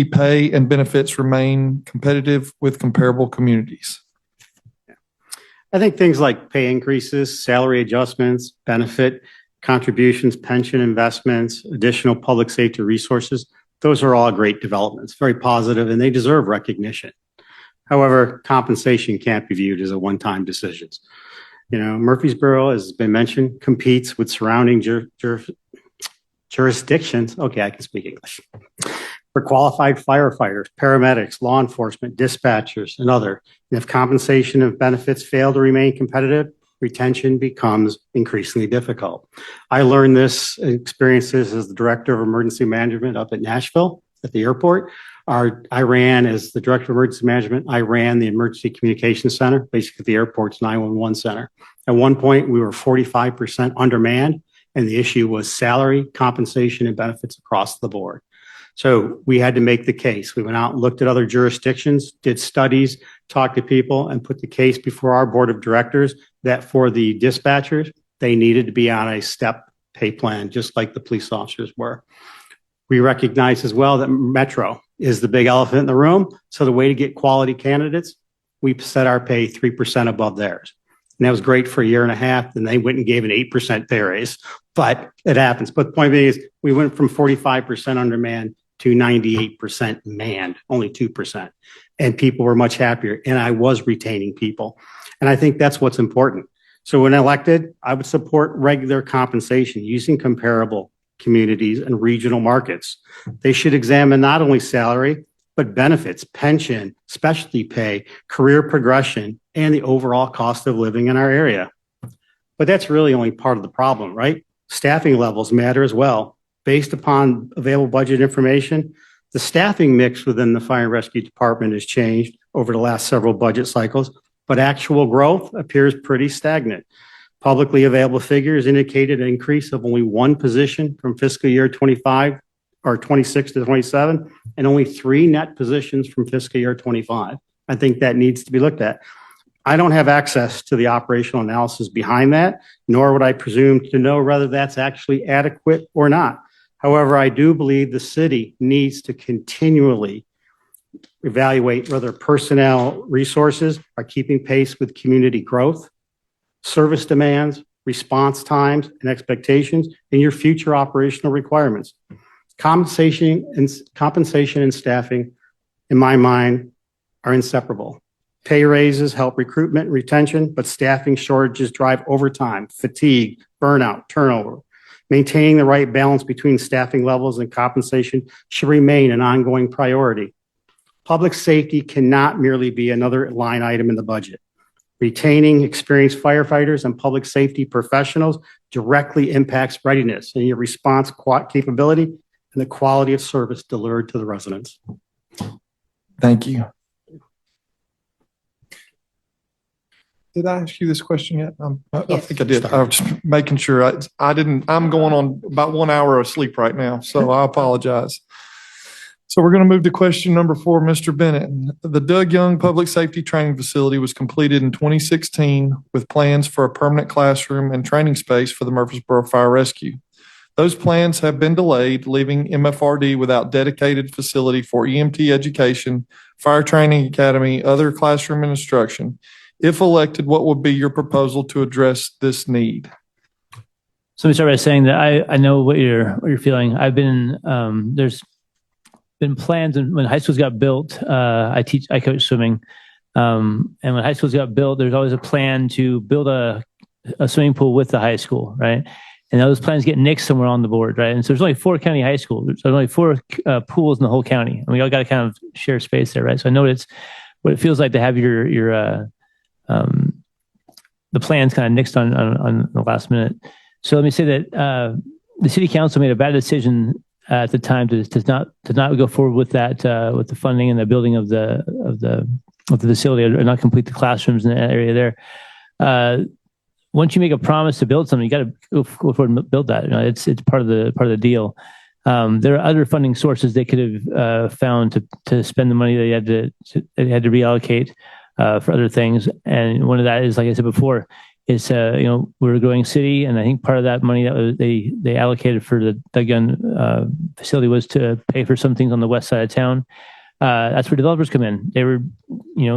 pay and benefits remain competitive with comparable communities? I think things like pay increases, salary adjustments, benefit contributions, pension investments, additional public safety resources, those are all great developments, very positive, and they deserve recognition. However, compensation can't be viewed as a one-time decision. Murfreesboro, as has been mentioned, competes with surrounding jurisdictions. Okay, I can speak English. For qualified firefighters, paramedics, law enforcement, dispatchers, and other. And if compensation and benefits fail to remain competitive, retention becomes increasingly difficult. I learned this experiences as the director of emergency management up at Nashville at the airport. I ran as the director of emergency management. I ran the emergency communications center, basically the airport's 911 center. At one point, we were 45% undermanned, and the issue was salary, compensation, and benefits across the board. So we had to make the case. We went out and looked at other jurisdictions, did studies, talked to people, and put the case before our board of directors that for the dispatchers, they needed to be on a step pay plan, just like the police officers were. We recognize as well that Metro is the big elephant in the room. So the way to get quality candidates, we set our pay 3% above theirs. And that was great for a year and a half. Then they went and gave an 8% pay raise, but it happens. But the point being is we went from 45% undermanned to 98% manned, only 2%. And people were much happier. And I was retaining people. And I think that's what's important. So when elected, I would support regular compensation using comparable communities and regional markets. They should examine not only salary, but benefits, pension, specialty pay, career progression, and the overall cost of living in our area. But that's really only part of the problem, right? Staffing levels matter as well. Based upon available budget information, the staffing mix within the fire and rescue department has changed over the last several budget cycles, but actual growth appears pretty stagnant. Publicly available figures indicated an increase of only one position from fiscal year 25 or 26 to 27, and only 3 net positions from fiscal year 25. I think that needs to be looked at. I don't have access to the operational analysis behind that, nor would I presume to know whether that's actually adequate or not. However, I do believe the city needs to continually evaluate whether personnel resources are keeping pace with community growth, service demands, response times and expectations, and your future operational requirements. Compensation and staffing, in my mind, are inseparable. Pay raises help recruitment and retention, but staffing shortages drive overtime, fatigue, burnout, turnover. Maintaining the right balance between staffing levels and compensation should remain an ongoing priority. Public safety cannot merely be another line item in the budget. Retaining experienced firefighters and public safety professionals directly impacts readiness and your response capability and the quality of service delivered to the residents. Thank you. Did I ask you this question yet? I think I did. I was just making sure I didn't. I'm going on about 1 hour of sleep right now, so I apologize. So we're going to move to question number 4, Mr. Bennett. The Doug Young Public Safety Training Facility was completed in 2016 with plans for a permanent classroom and training space for the Murfreesboro Fire Rescue. Those plans have been delayed, leaving MFRD without dedicated facility for EMT education, fire training academy, other classroom instruction. If elected, what would be your proposal to address this need? So let me start by saying that I know what you're feeling. I've been there's been plans, and when high schools got built, I coach swimming, and when high schools got built, there's always a plan to build a swimming pool with the high school, right? And those plans get nixed somewhere on the board, right? And so there's only 4 county high schools. There's only 4 pools in the whole county, and we all got to kind of share space there, right? So I know what it feels like to have the plans kind of nixed on the last minute. So let me say that the city council made a bad decision at the time to not go forward with that with the funding and the building of the facility, or not complete the classrooms in that area there. Once you make a promise to build something, you got to go forward and build that. It's part of the deal. There are other funding sources they could have found to spend the money they had to reallocate for other things, and one of that is, like I said before, is we're a growing city, and I think part of that money that they allocated for the Doug Young facility was to pay for some things on the west side of town. That's where developers come in. They were,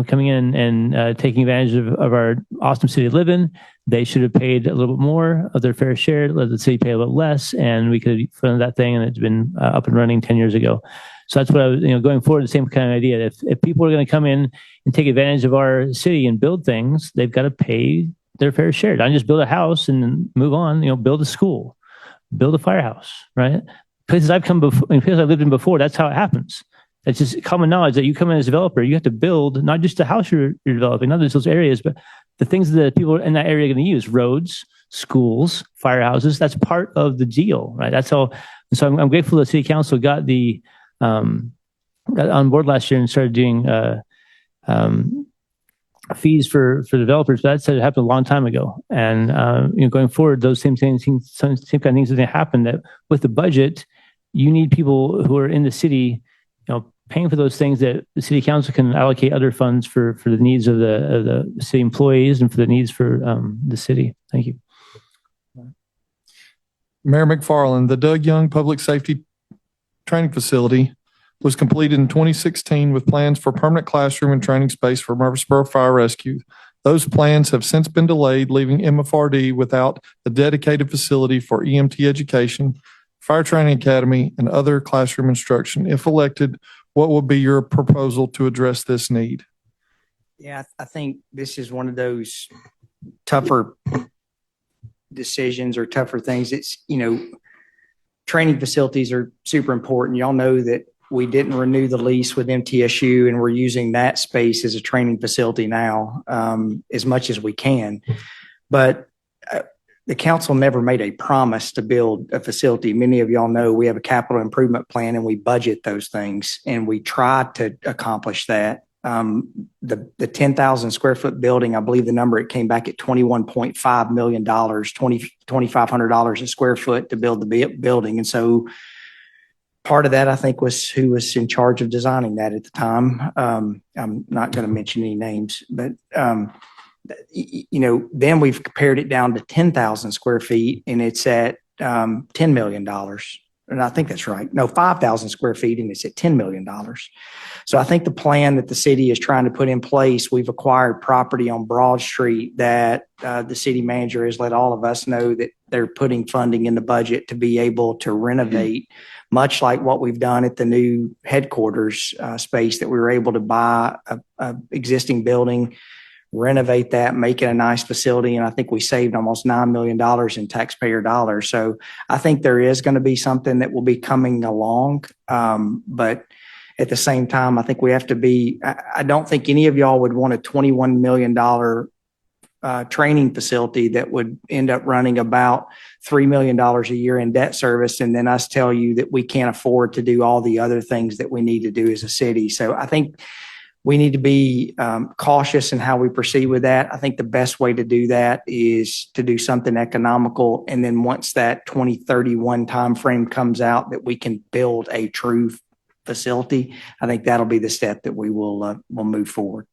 coming in and taking advantage of our awesome city to live in. They should have paid a little bit more of their fair share, let the city pay a little less, and we could have funded that thing, and it's been up and running 10 years ago. So that's what I was, going forward, the same kind of idea. If people are going to come in and take advantage of our city and build things, they've got to pay their fair share. Don't just build a house and then move on. Build a school, build a firehouse, right? Places I've come before, places I've lived in before, that's how it happens. It's just common knowledge that you come in as a developer, you have to build not just the house you're developing, not just those areas, but the things that people in that area are going to use: roads, schools, firehouses. That's part of the deal, right? That's all. And so I'm grateful the city council got on board last year and started doing fees for developers. That said, it happened a long time ago. And going forward, those same kind of things are going to happen. That with the budget, you need people who are in the city, paying for those things that the city council can allocate other funds for the needs of the city employees and for the needs for the city. Thank you. Mayor McFarland, the Doug Young Public Safety Training Facility was completed in 2016 with plans for permanent classroom and training space for Murfreesboro Fire Rescue. Those plans have since been delayed, leaving MFRD without a dedicated facility for EMT education, fire training academy, and other classroom instruction. If elected, what would be your proposal to address this need? Yeah, I think this is one of those tougher decisions or tougher things. It's, training facilities are super important. Y'all know that we didn't renew the lease with MTSU, and we're using that space as a training facility now, as much as we can. But the council never made a promise to build a facility. Many of y'all know we have a capital improvement plan and we budget those things, and we try to accomplish that. The 10,000 square foot building, I believe the number, it came back at $21.5 million, $2,500 a square foot to build the building. And so part of that, I think, was who was in charge of designing that at the time. I'm not going to mention any names, but then we've pared it down to 10,000 square feet, and it's at $10 million. And I think that's right. No, 5,000 square feet, and it's at $10 million. So I think the plan that the city is trying to put in place, we've acquired property on Broad Street that the city manager has let all of us know that they're putting funding in the budget to be able to renovate, much like what we've done at the new headquarters space, that we were able to buy a existing building, renovate that, make it a nice facility. And I think we saved almost $9 million in taxpayer dollars. So I think there is going to be something that will be coming along. But at the same time, I think we have to be, I don't think any of y'all would want a $21 million training facility that would end up running about $3 million a year in debt service. And then us tell you that we can't afford to do all the other things that we need to do as a city. So I think we need to be cautious in how we proceed with that. I think the best way to do that is to do something economical. And then once that 2031 timeframe comes out that we can build a true facility, I think that'll be the step that we will move forward.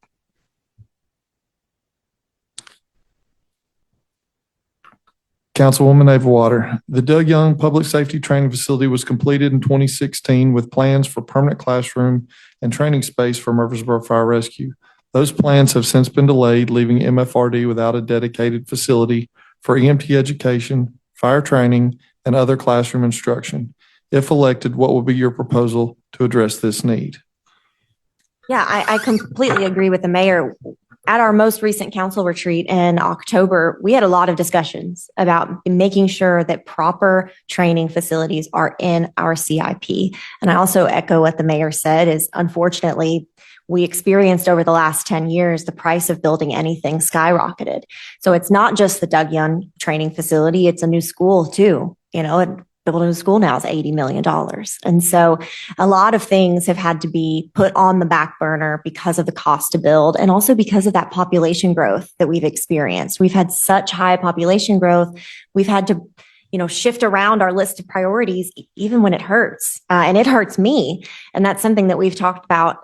Councilwoman Avewater, the Doug Young Public Safety Training Facility was completed in 2016 with plans for permanent classroom and training space for Murfreesboro Fire Rescue. Those plans have since been delayed, leaving MFRD without a dedicated facility for EMT education, fire training, and other classroom instruction. If elected, what will be your proposal to address this need? Yeah, I completely agree with the mayor. At our most recent council retreat in October, we had a lot of discussions about making sure that proper training facilities are in our CIP. And I also echo what the mayor said is, unfortunately, we experienced over the last 10 years, the price of building anything skyrocketed. So it's not just the Doug Young training facility, it's a new school too. Building a school now is $80 million. And so a lot of things have had to be put on the back burner because of the cost to build, and also because of that population growth that we've experienced. We've had such high population growth. We've had to, shift around our list of priorities, even when it hurts. And it hurts me. And that's something that we've talked about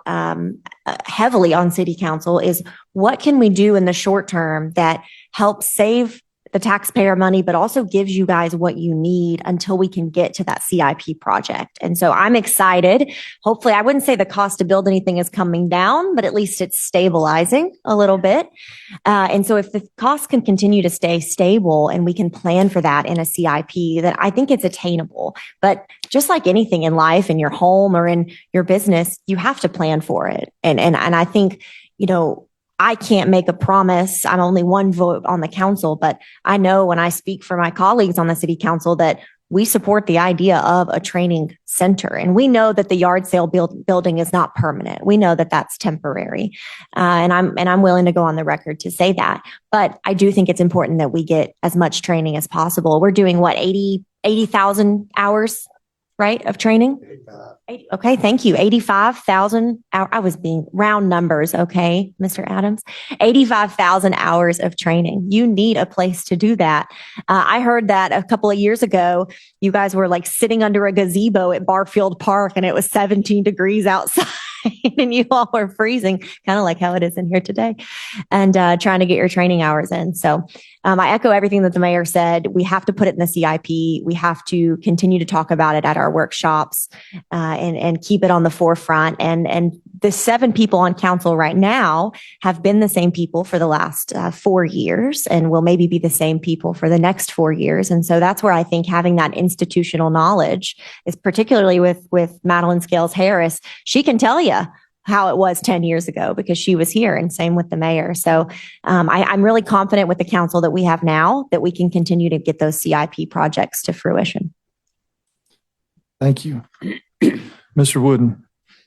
heavily on city council is what can we do in the short term that helps save the taxpayer money, but also gives you guys what you need until we can get to that CIP project. And so I'm excited. Hopefully, I wouldn't say the cost to build anything is coming down, but at least it's stabilizing a little bit. And so if the costs can continue to stay stable and we can plan for that in a CIP, then I think it's attainable. But just like anything in life, in your home or in your business, you have to plan for it. And I think, I can't make a promise. I'm only one vote on the council, but I know when I speak for my colleagues on the city council that we support the idea of a training center. And we know that the yard sale building is not permanent. We know that that's temporary. And I'm willing to go on the record to say that. But I do think it's important that we get as much training as possible. We're doing 80,000 hours, right, of training? Okay, thank you. 85,000 hours. I was being round numbers, okay, Mr. Adams. 85,000 hours of training. You need a place to do that. I heard that a couple of years ago, you guys were like sitting under a gazebo at Barfield Park and it was 17 degrees outside and you all were freezing, kind of like how it is in here today, and trying to get your training hours in. So I echo everything that the mayor said. We have to put it in the CIP. We have to continue to talk about it at our workshops and keep it on the forefront. And the 7 people on council right now have been the same people for the last 4 years and will maybe be the same people for the next 4 years. And so that's where I think having that institutional knowledge is particularly with Madeline Scales Harris. She can tell you how it was 10 years ago because she was here, and same with the mayor. So I'm really confident with the council that we have now that we can continue to get those CIP projects to fruition. Thank you. Mr. Wooden,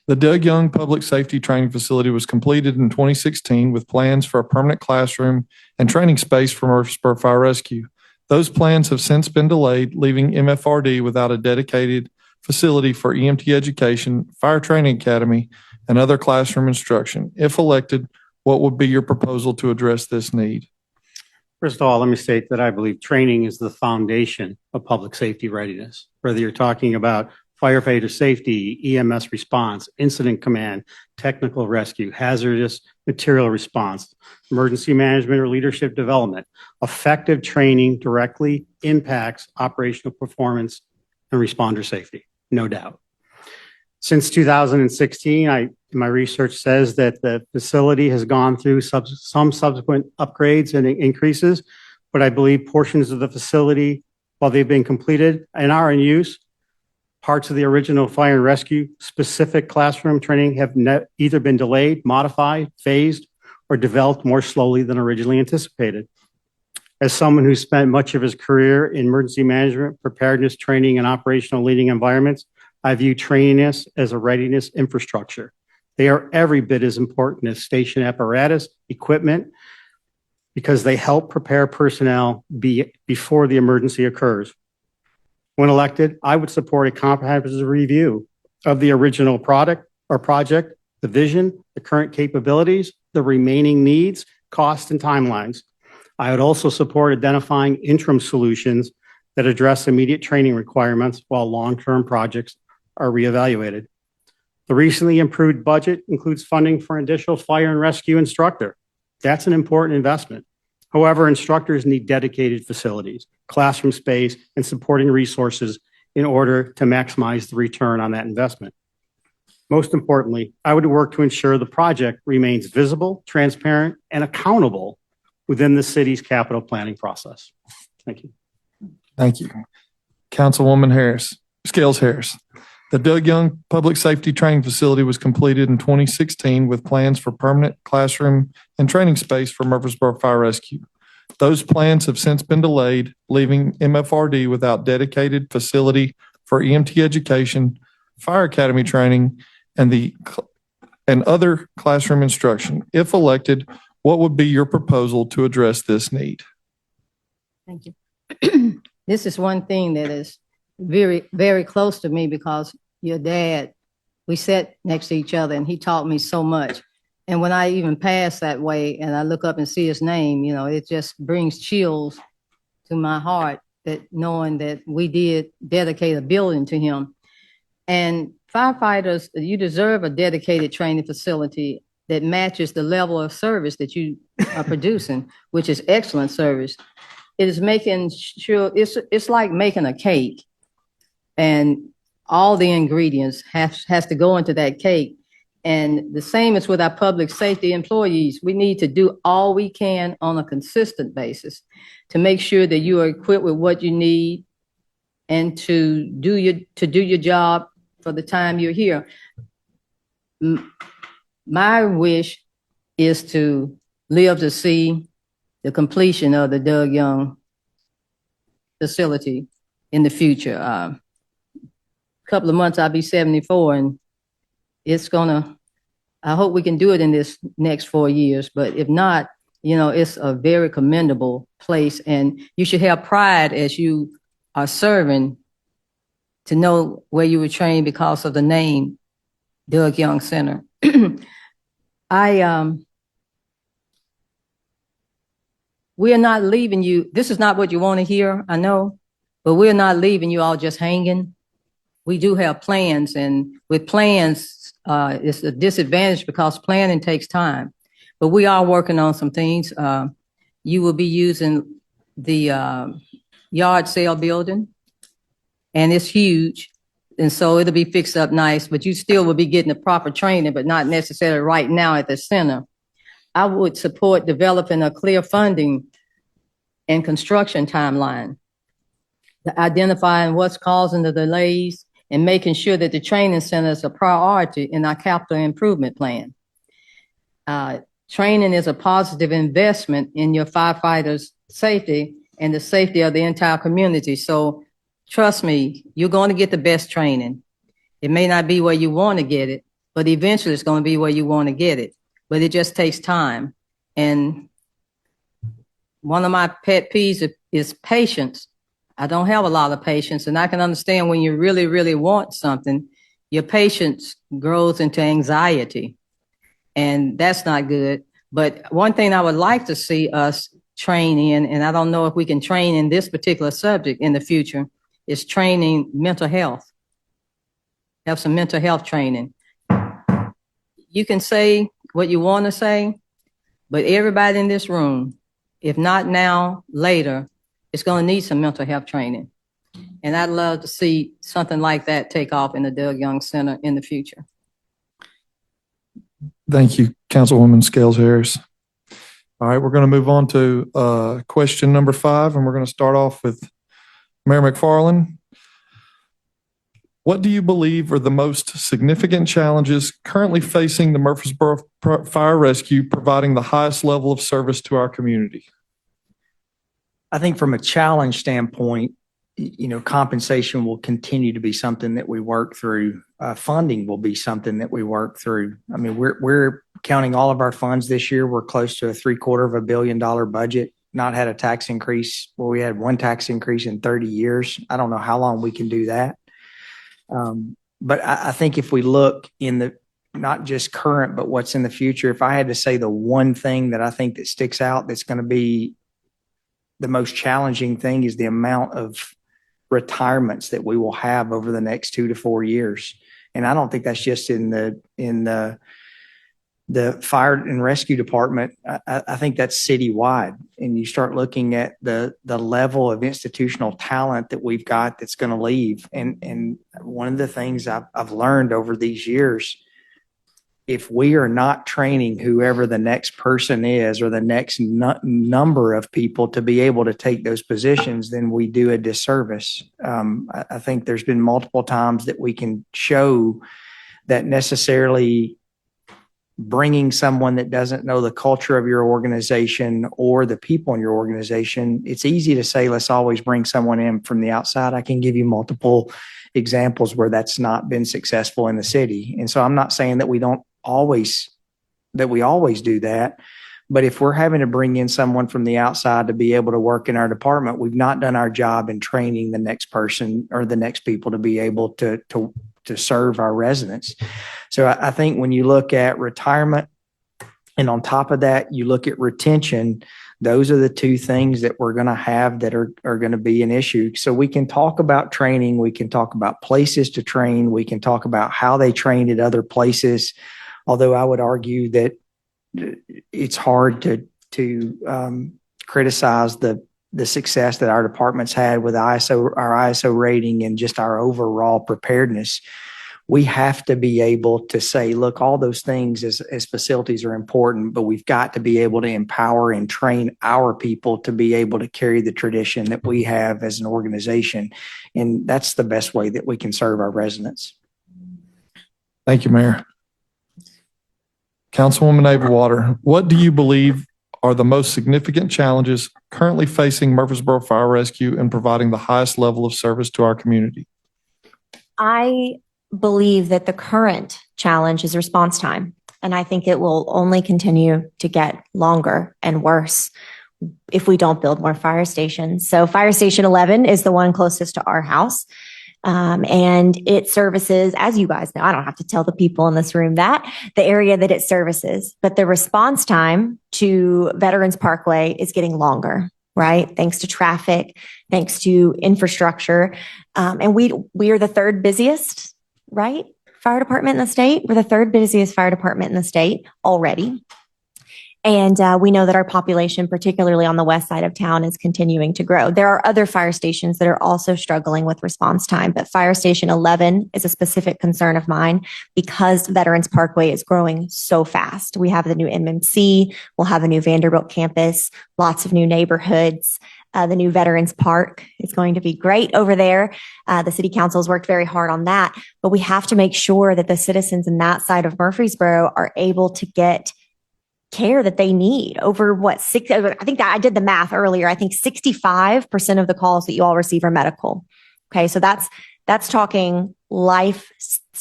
the Doug Young Public Safety Training Facility was completed in 2016 with plans for a permanent classroom and training space for Murfreesboro Fire Rescue. Those plans have since been delayed, leaving MFRD without a dedicated facility for EMT education, fire training academy, and other classroom instruction. If elected, what would be your proposal to address this need? First of all, let me state that I believe training is the foundation of public safety readiness. Whether you're talking about firefighter safety, EMS response, incident command, technical rescue, hazardous material response, emergency management or leadership development, effective training directly impacts operational performance and responder safety, no doubt. Since 2016, my research says that the facility has gone through some subsequent upgrades and increases, but I believe portions of the facility, while they've been completed and are in use, parts of the original fire and rescue specific classroom training have either been delayed, modified, phased, or developed more slowly than originally anticipated. As someone who spent much of his career in emergency management, preparedness training, and operational leading environments, I view training as a readiness infrastructure. They are every bit as important as station apparatus, equipment, because they help prepare personnel before the emergency occurs. When elected, I would support a comprehensive review of the original product or project, the vision, the current capabilities, the remaining needs, costs, and timelines. I would also support identifying interim solutions that address immediate training requirements while long-term projects are reevaluated. The recently improved budget includes funding for an additional fire and rescue instructor. That's an important investment. However, instructors need dedicated facilities, classroom space, and supporting resources in order to maximize the return on that investment. Most importantly, I would work to ensure the project remains visible, transparent, and accountable within the city's capital planning process. Thank you. Thank you. Councilwoman Scales Harris. The Doug Young Public Safety Training Facility was completed in 2016 with plans for permanent classroom and training space for Murfreesboro Fire Rescue. Those plans have since been delayed, leaving MFRD without dedicated facility for EMT education, fire academy training, and other classroom instruction. If elected, what would be your proposal to address this need? Thank you. This is one thing that is very, very close to me because your dad, we sat next to each other and he taught me so much. And when I even pass that way and I look up and see his name, it just brings chills to my heart that knowing that we did dedicate a building to him. And firefighters, you deserve a dedicated training facility that matches the level of service that you are producing, which is excellent service. it is making sure, it's like making a cake. And all the ingredients has to go into that cake. And the same is with our public safety employees. We need to do all we can on a consistent basis to make sure that you are equipped with what you need and to do your job for the time you're here. My wish is to live to see the completion of the Doug Young facility in the future. Couple of months, I'll be 74, and I hope we can do it in this next 4 years. But if not, it's a very commendable place, and you should have pride as you are serving to know where you were trained because of the name Doug Young Center. We are not leaving you. This is not what you want to hear, I know, but we're not leaving you all just hanging. We do have plans, and with plans, it's a disadvantage because planning takes time. But we are working on some things. You will be using the yard sale building, and it's huge. And so it'll be fixed up nice, but you still will be getting the proper training, but not necessarily right now at the center. I would support developing a clear funding and construction timeline, identifying what's causing the delays and making sure that the training center is a priority in our capital improvement plan. Training is a positive investment in your firefighters' safety and the safety of the entire community. So trust me, you're going to get the best training. It may not be where you want to get it, but eventually it's going to be where you want to get it. But it just takes time. And one of my pet peeves is patience. I don't have a lot of patience, and I can understand when you really, really want something, your patience grows into anxiety, and that's not good. But one thing I would like to see us train in, and I don't know if we can train in this particular subject in the future, is training mental health. Have some mental health training. You can say what you want to say, but everybody in this room, if not now, later, is going to need some mental health training. And I'd love to see something like that take off in the Doug Young Center in the future. Thank you, Councilwoman Scales Harris. All right, we're going to move on to question number 5, and we're going to start off with Mayor McFarland. What do you believe are the most significant challenges currently facing the Murfreesboro Fire Rescue providing the highest level of service to our community? I think from a challenge standpoint, compensation will continue to be something that we work through. Funding will be something that we work through. I mean, we're counting all of our funds this year. We're close to a $750 million budget. Not had a tax increase. Well, we had one tax increase in 30 years. I don't know how long we can do that. But I think if we look in the not just current, but what's in the future, if I had to say the one thing that I think that sticks out that's going to be the most challenging thing is the amount of retirements that we will have over the next 2 to 4 years. And I don't think that's just in the fire and rescue department. I think that's citywide. And you start looking at the level of institutional talent that we've got that's going to leave. And one of the things I've learned over these years, if we are not training whoever the next person is or the next number of people to be able to take those positions, then we do a disservice. I think there's been multiple times that we can show that necessarily bringing someone that doesn't know the culture of your organization or the people in your organization, it's easy to say, let's always bring someone in from the outside. I can give you multiple examples where that's not been successful in the city. And so I'm not saying that we always do that. But if we're having to bring in someone from the outside to be able to work in our department, we've not done our job in training the next person or the next people to be able to serve our residents. So I think when you look at retirement and on top of that, you look at retention, those are the two things that we're going to have that are going to be an issue. So we can talk about training. We can talk about places to train. We can talk about how they train at other places. Although I would argue that it's hard to criticize the the success that our department's had with our ISO rating and just our overall preparedness, we have to be able to say, look, all those things as facilities are important, but we've got to be able to empower and train our people to be able to carry the tradition that we have as an organization. And that's the best way that we can serve our residents. Thank you, Mayor. Councilwoman Water, what do you believe are the most significant challenges currently facing Murfreesboro Fire Rescue in providing the highest level of service to our community? I believe that the current challenge is response time, and I think it will only continue to get longer and worse if we don't build more fire stations. So Fire Station 11 is the one closest to our house. And it services, as you guys know, I don't have to tell the people in this room that, the area that it services, but the response time to Veterans Parkway is getting longer, right? Thanks to traffic, thanks to infrastructure. And we are the third busiest, right? Fire department in the state. We're the third busiest fire department in the state already. And we know that our population, particularly on the west side of town, is continuing to grow. There are other fire stations that are also struggling with response time, but Fire Station 11 is a specific concern of mine because Veterans Parkway is growing so fast. We have the new MMC, we'll have a new Vanderbilt campus, lots of new neighborhoods. The new Veterans Park is going to be great over there. The city council has worked very hard on that, but we have to make sure that the citizens in that side of Murfreesboro are able to get care that they need. Over I think that I did the math earlier. I think 65% of the calls that you all receive are medical. Okay. So that's talking life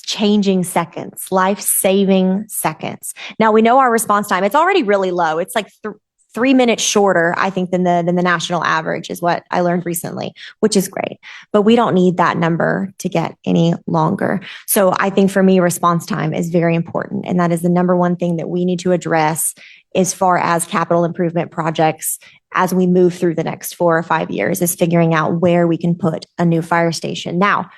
changing seconds, life saving seconds. Now we know our response time, it's already really low. It's like 3 minutes shorter, I think, than the national average is what I learned recently, which is great. But we don't need that number to get any longer. So I think for me, response time is very important. And that is the number one thing that we need to address as far as capital improvement projects as we move through the next 4 or 5 years, is figuring out where we can put a new fire station. Now,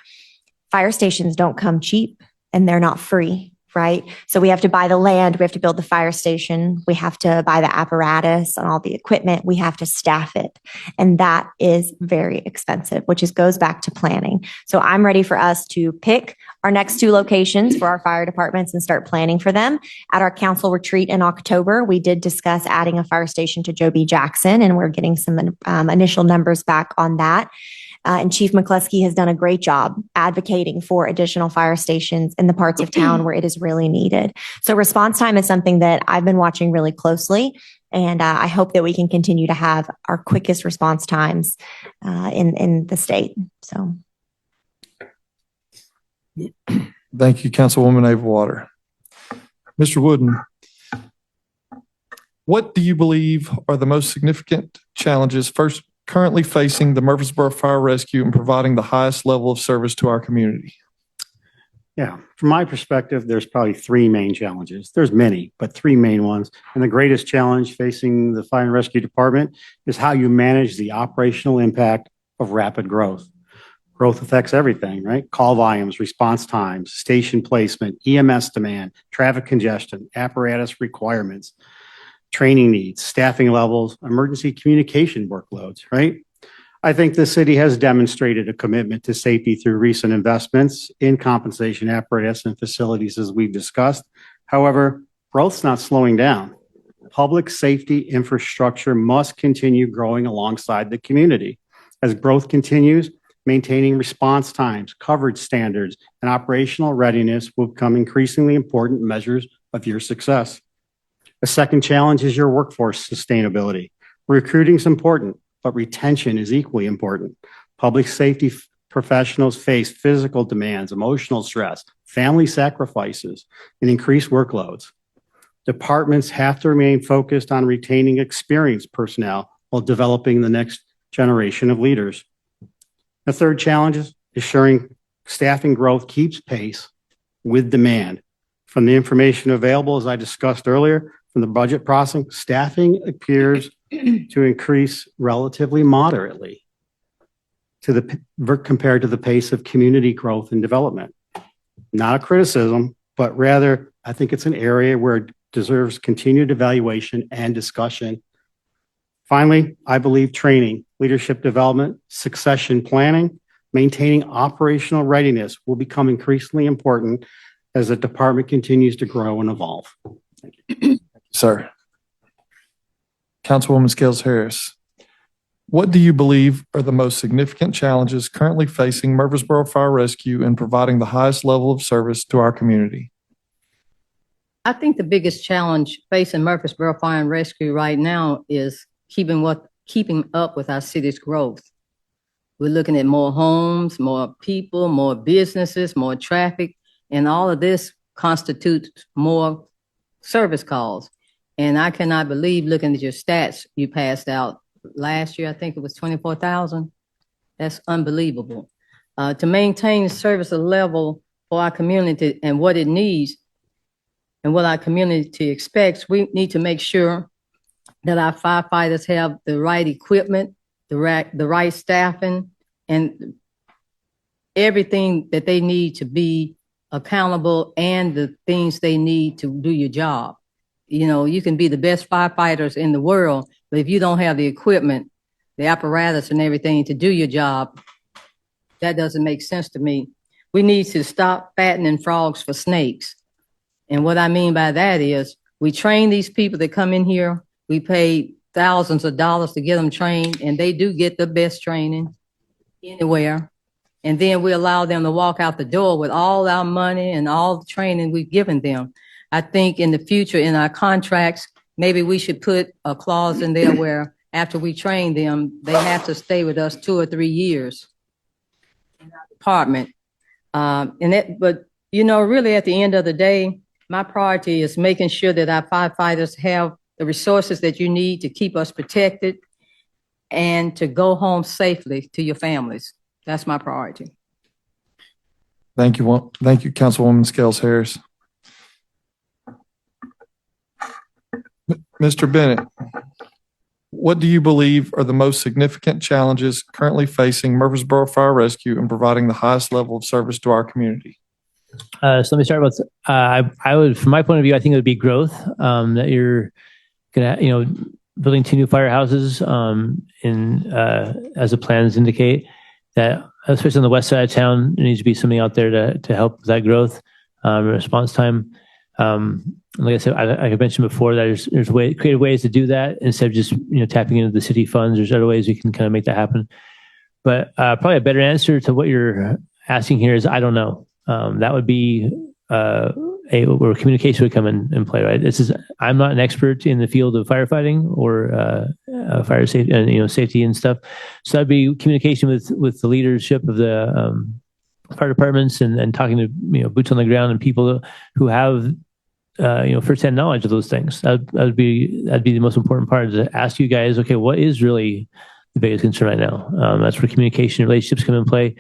fire stations don't come cheap and they're not free. Right? So we have to buy the land, we have to build the fire station, we have to buy the apparatus and all the equipment, we have to staff it. And that is very expensive, which goes back to planning. So I'm ready for us to pick our next 2 locations for our fire departments and start planning for them. At our council retreat in October, we did discuss adding a fire station to Joe B. Jackson, and we're getting some initial numbers back on that. And Chief McCluskey has done a great job advocating for additional fire stations in the parts of town where it is really needed. So response time is something that I've been watching really closely. And I hope that we can continue to have our quickest response times in the state. So. Thank you, Councilwoman Water. Mr. Wooden, what do you believe are the most significant challenges currently facing the Murfreesboro Fire Rescue in providing the highest level of service to our community? Yeah, from my perspective, there's probably 3 main challenges. There's many, but 3 main ones. And the greatest challenge facing the Fire and Rescue Department is how you manage the operational impact of rapid growth. Growth affects everything, right? Call volumes, response times, station placement, EMS demand, traffic congestion, apparatus requirements, training needs, staffing levels, emergency communication workloads, right? I think the city has demonstrated a commitment to safety through recent investments in compensation apparatus and facilities, as we've discussed. However, growth's not slowing down. Public safety infrastructure must continue growing alongside the community. As growth continues, maintaining response times, coverage standards, and operational readiness will become increasingly important measures of your success. The second challenge is your workforce sustainability. Recruiting is important, but retention is equally important. Public safety professionals face physical demands, emotional stress, family sacrifices, and increased workloads. Departments have to remain focused on retaining experienced personnel while developing the next generation of leaders. The third challenge is ensuring staffing growth keeps pace with demand. From the information available, as I discussed earlier, from the budget processing, staffing appears to increase relatively moderately compared to the pace of community growth and development. Not a criticism, but rather I think it's an area where it deserves continued evaluation and discussion Finally, I believe training, leadership development, succession planning, maintaining operational readiness will become increasingly important as the department continues to grow and evolve. Sir. Councilwoman Scales Harris, what do you believe are the most significant challenges currently facing Murfreesboro Fire Rescue in providing the highest level of service to our community? I think the biggest challenge facing Murfreesboro Fire and Rescue right now is keeping up with our city's growth. We're looking at more homes, more people, more businesses, more traffic, and all of this constitutes more service calls. And I cannot believe, looking at your stats you passed out last year, I think it was 24,000. That's unbelievable. To maintain service level for our community and what it needs and what our community expects, we need to make sure that our firefighters have the right equipment, the right staffing, and everything that they need to be accountable and the things they need to do your job. You know, you can be the best firefighters in the world, but if you don't have the equipment, the apparatus and everything to do your job, that doesn't make sense to me. We need to stop fattening frogs for snakes. And what I mean by that is we train these people that come in here. We pay thousands of dollars to get them trained, and they do get the best training anywhere. And then we allow them to walk out the door with all our money and all the training we've given them. I think in the future, in our contracts, maybe we should put a clause in there where after we train them, they have to stay with us 2 or 3 years in our department. But you know, really at the end of the day, my priority is making sure that our firefighters have the resources that you need to keep us protected and to go home safely to your families. That's my priority. Thank you. Thank you, Councilwoman Scales Harris. Mr. Bennett, what do you believe are the most significant challenges currently facing Murfreesboro Fire Rescue in providing the highest level of service to our community? So let me start with, I would, from my point of view, I think it would be growth, that you're going to, building 2 new firehouses, as the plans indicate, that especially on the west side of town, there needs to be something out there to help with that growth, response time. Like I said, I mentioned before that there's creative ways to do that instead of just, tapping into the city funds. There's other ways we can kind of make that happen. But probably a better answer to what you're asking here is, I don't know. That would be where communication would come in play, right? I'm not an expert in the field of firefighting or fire safety and safety and stuff. So that'd be communication with the leadership of the fire departments and talking to boots on the ground and people who have firsthand knowledge of those things. That'd be the most important part, is to ask you guys, okay, what is really the biggest concern right now? That's where communication and relationships come in play,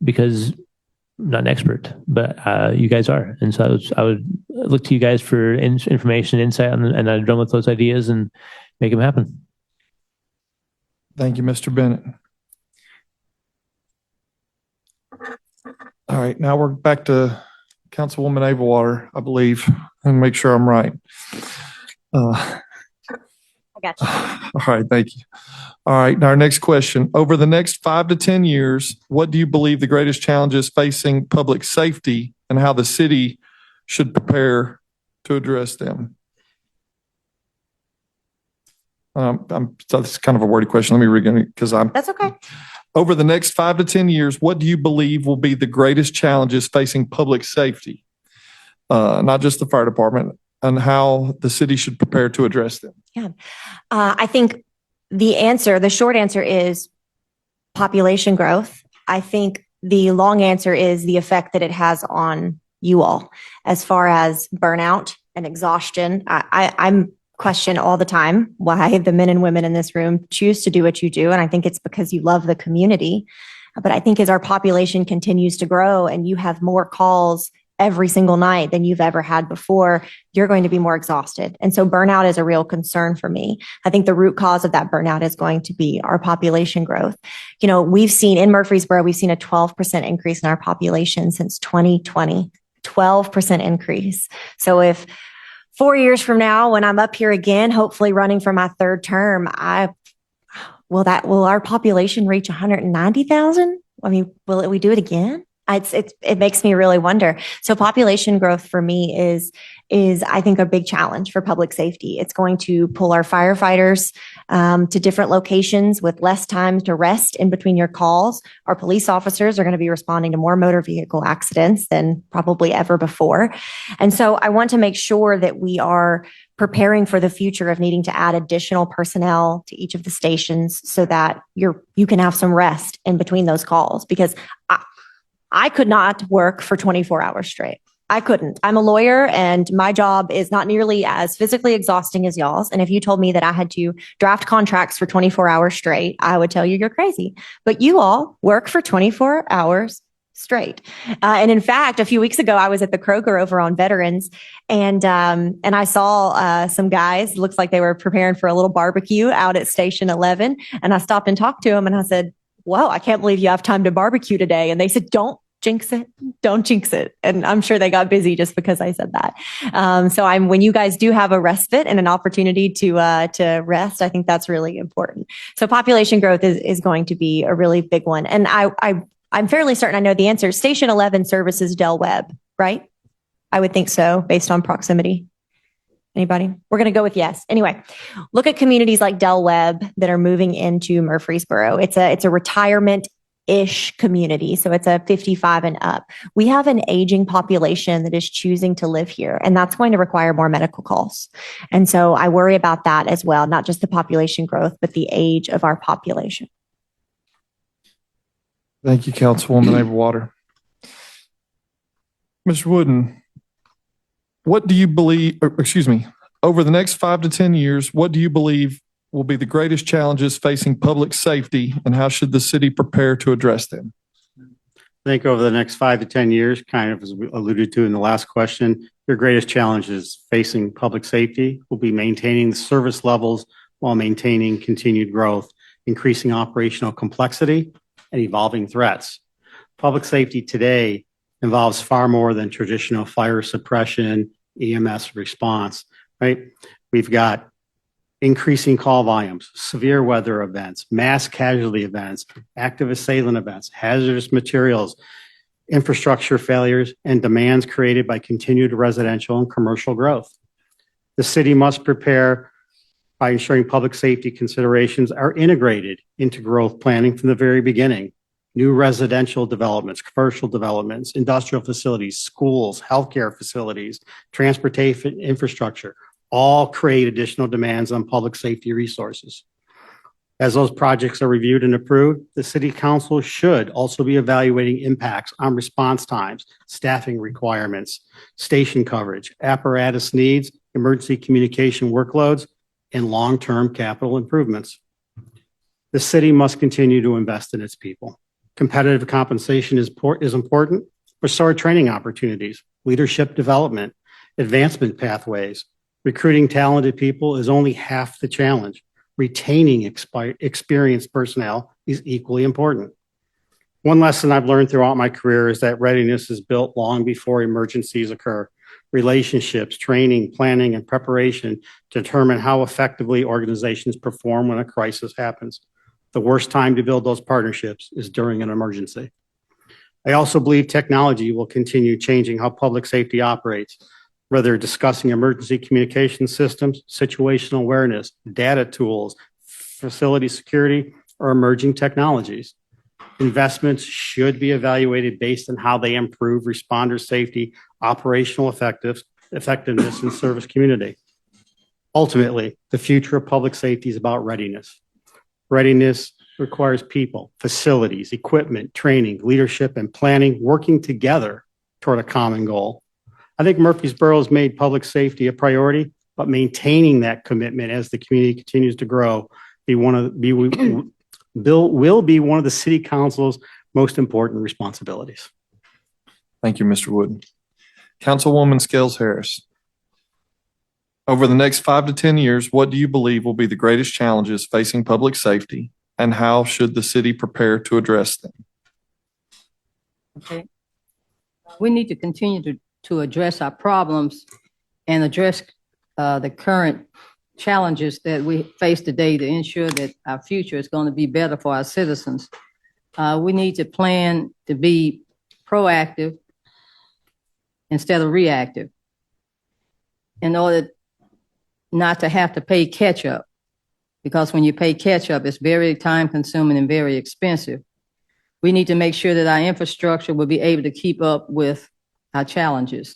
because I'm not an expert, but you guys are. And so I would look to you guys for information, insight, and I'd run with those ideas and make them happen. Thank you, Mr. Bennett. All right, now we're back to Councilwoman Abelwater, I believe, and make sure I'm right. I got you. All right, thank you. All right, now our next question. Over the next 5 to 10 years, what do you believe the greatest challenges facing public safety and how the city should prepare to address them? That's kind of a wordy question. Let me read it because That's okay. Over the next 5 to 10 years, what do you believe will be the greatest challenges facing public safety, not just the fire department, and how the city should prepare to address them? Yeah. I think the short answer is population growth. I think the long answer is the effect that it has on you all as far as burnout and exhaustion. I'm questioned all the time why the men and women in this room choose to do what you do. And I think it's because you love the community. But I think as our population continues to grow and you have more calls every single night than you've ever had before, you're going to be more exhausted. And so burnout is a real concern for me. I think the root cause of that burnout is going to be our population growth. We've seen in Murfreesboro, we've seen a 12% increase in our population since 2020, 12% increase. So if 4 years from now, when I'm up here again, hopefully running for my third term, will our population reach 190,000? I mean, will we do it again? It makes me really wonder. So population growth for me is I think a big challenge for public safety. It's going to pull our firefighters to different locations with less time to rest in between your calls. Our police officers are going to be responding to more motor vehicle accidents than probably ever before. And so I want to make sure that we are preparing for the future of needing to add additional personnel to each of the stations so that you can have some rest in between those calls, because I could not work for 24 hours straight. I couldn't. I'm a lawyer and my job is not nearly as physically exhausting as y'all's. And if you told me that I had to draft contracts for 24 hours straight, I would tell you you're crazy. But you all work for 24 hours straight. And in fact, a few weeks ago, I was at the Kroger over on Veterans, and I saw some guys, looks like they were preparing for a little barbecue out at Station 11. And I stopped and talked to them and I said, "Whoa, I can't believe you have time to barbecue today." And they said, "Don't jinx it. Don't jinx it." And I'm sure they got busy just because I said that. So when you guys do have a respite and an opportunity to rest, I think that's really important. So population growth is going to be a really big one. And I'm fairly certain I know the answer. Station 11 services Del Webb, right? I would think so, based on proximity. Anybody? We're going to go with yes. Anyway, look at communities like Del Webb that are moving into Murfreesboro. It's a retirement-ish community, so it's a 55 and up. We have an aging population that is choosing to live here, and that's going to require more medical calls. And so I worry about that as well, not just the population growth, but the age of our population. Thank you, Councilwoman Overwater. Mr. Wooden, what do you believe, over the next 5 to 10 years, what do you believe will be the greatest challenges facing public safety, and how should the city prepare to address them? I think over the next 5 to 10 years, kind of as we alluded to in the last question, your greatest challenges facing public safety will be maintaining the service levels while maintaining continued growth, increasing operational complexity, and evolving threats. Public safety today involves far more than traditional fire suppression, EMS response, right? We've got increasing call volumes, severe weather events, mass casualty events, active assailant events, hazardous materials, infrastructure failures, and demands created by continued residential and commercial growth. The city must prepare by ensuring public safety considerations are integrated into growth planning from the very beginning. New residential developments, commercial developments, industrial facilities, schools, healthcare facilities, transportation infrastructure, all create additional demands on public safety resources. As those projects are reviewed and approved, the City Council should also be evaluating impacts on response times, staffing requirements, station coverage, apparatus needs, emergency communication workloads, and long-term capital improvements. The city must continue to invest in its people. Competitive compensation is important, but so are training opportunities, leadership development, advancement pathways. Recruiting talented people is only half the challenge. Retaining experienced personnel is equally important. One lesson I've learned throughout my career is that readiness is built long before emergencies occur. Relationships, training, planning, and preparation determine how effectively organizations perform when a crisis happens. The worst time to build those partnerships is during an emergency. I also believe technology will continue changing how public safety operates, whether discussing emergency communication systems, situational awareness, data tools, facility security, or emerging technologies. Investments should be evaluated based on how they improve responder safety, operational effectiveness, and service community. Ultimately, the future of public safety is about readiness. Readiness requires people, facilities, equipment, training, leadership, and planning working together toward a common goal. I think Murfreesboro has made public safety a priority, but maintaining that commitment as the community continues to grow will be one of the City Council's most important responsibilities. Thank you, Mr. Wooden. Councilwoman Scales Harris. Over the next 5 to 10 years, what do you believe will be the greatest challenges facing public safety, and how should the city prepare to address them? Okay. We need to continue to address our problems and address the current challenges that we face today to ensure that our future is going to be better for our citizens. We need to plan to be proactive instead of reactive in order not to have to pay catch up. Because when you pay catch up, it's very time consuming and very expensive. We need to make sure that our infrastructure will be able to keep up with our challenges.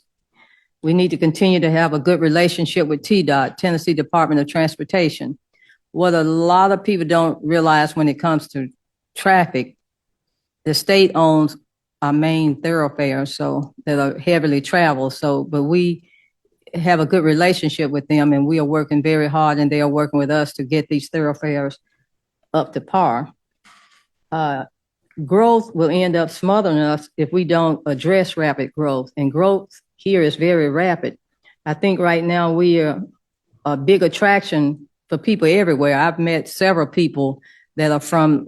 We need to continue to have a good relationship with TDOT, Tennessee Department of Transportation. What a lot of people don't realize when it comes to traffic, the state owns our main thoroughfares, so that are heavily traveled. But we have a good relationship with them, and we are working very hard, and they are working with us to get these thoroughfares up to par. Growth will end up smothering us if we don't address rapid growth, and growth here is very rapid. I think right now we are a big attraction for people everywhere. I've met several people that are from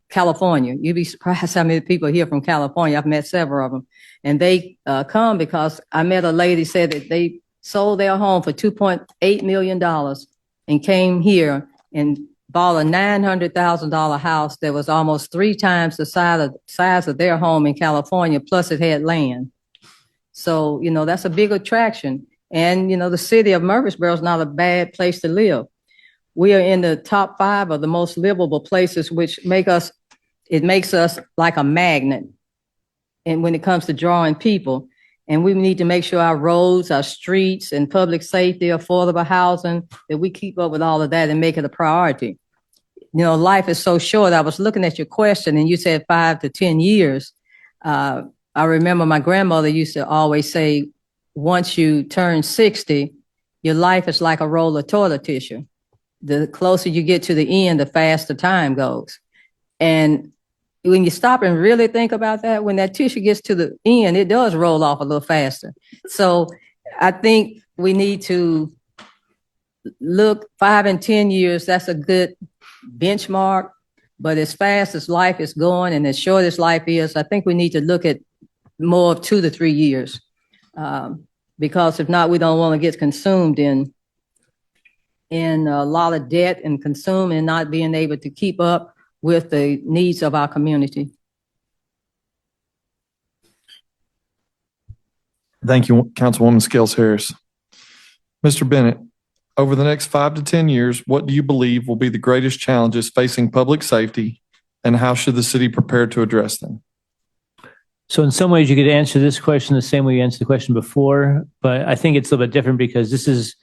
California. You'd be surprised how many people here from California. I've met several of them, and they come because I met a lady said that they sold their home for $2.8 million and came here and bought a $900,000 house that was almost 3 times the size of their home in California, plus it had land. So, you know, that's a big attraction. And, you know, the city of Murfreesboro is not a bad place to live. We are in the top 5 of the most livable places, which makes us like a magnet. And when it comes to drawing people, and we need to make sure our roads, our streets, and public safety, affordable housing, that we keep up with all of that and make it a priority. You know, life is so short. I was looking at your question, and you said 5 to 10 years. I remember my grandmother used to always say, once you turn 60, your life is like a roll of toilet tissue. The closer you get to the end, the faster time goes. And when you stop and really think about that, when that tissue gets to the end, it does roll off a little faster. So I think we need to look 5 and 10 years. That's a good benchmark. But as fast as life is going and as short as life is, I think we need to look at more of 2 to 3 years. Because if not, we don't want to get consumed in a lot of debt and consume and not being able to keep up with the needs of our community. Thank you, Councilwoman Scales Harris. Mr. Bennett, over the next 5 to 10 years, what do you believe will be the greatest challenges facing public safety, and how should the city prepare to address them? So in some ways, you could answer this question the same way you answered the question before, but I think it's a little bit different because this is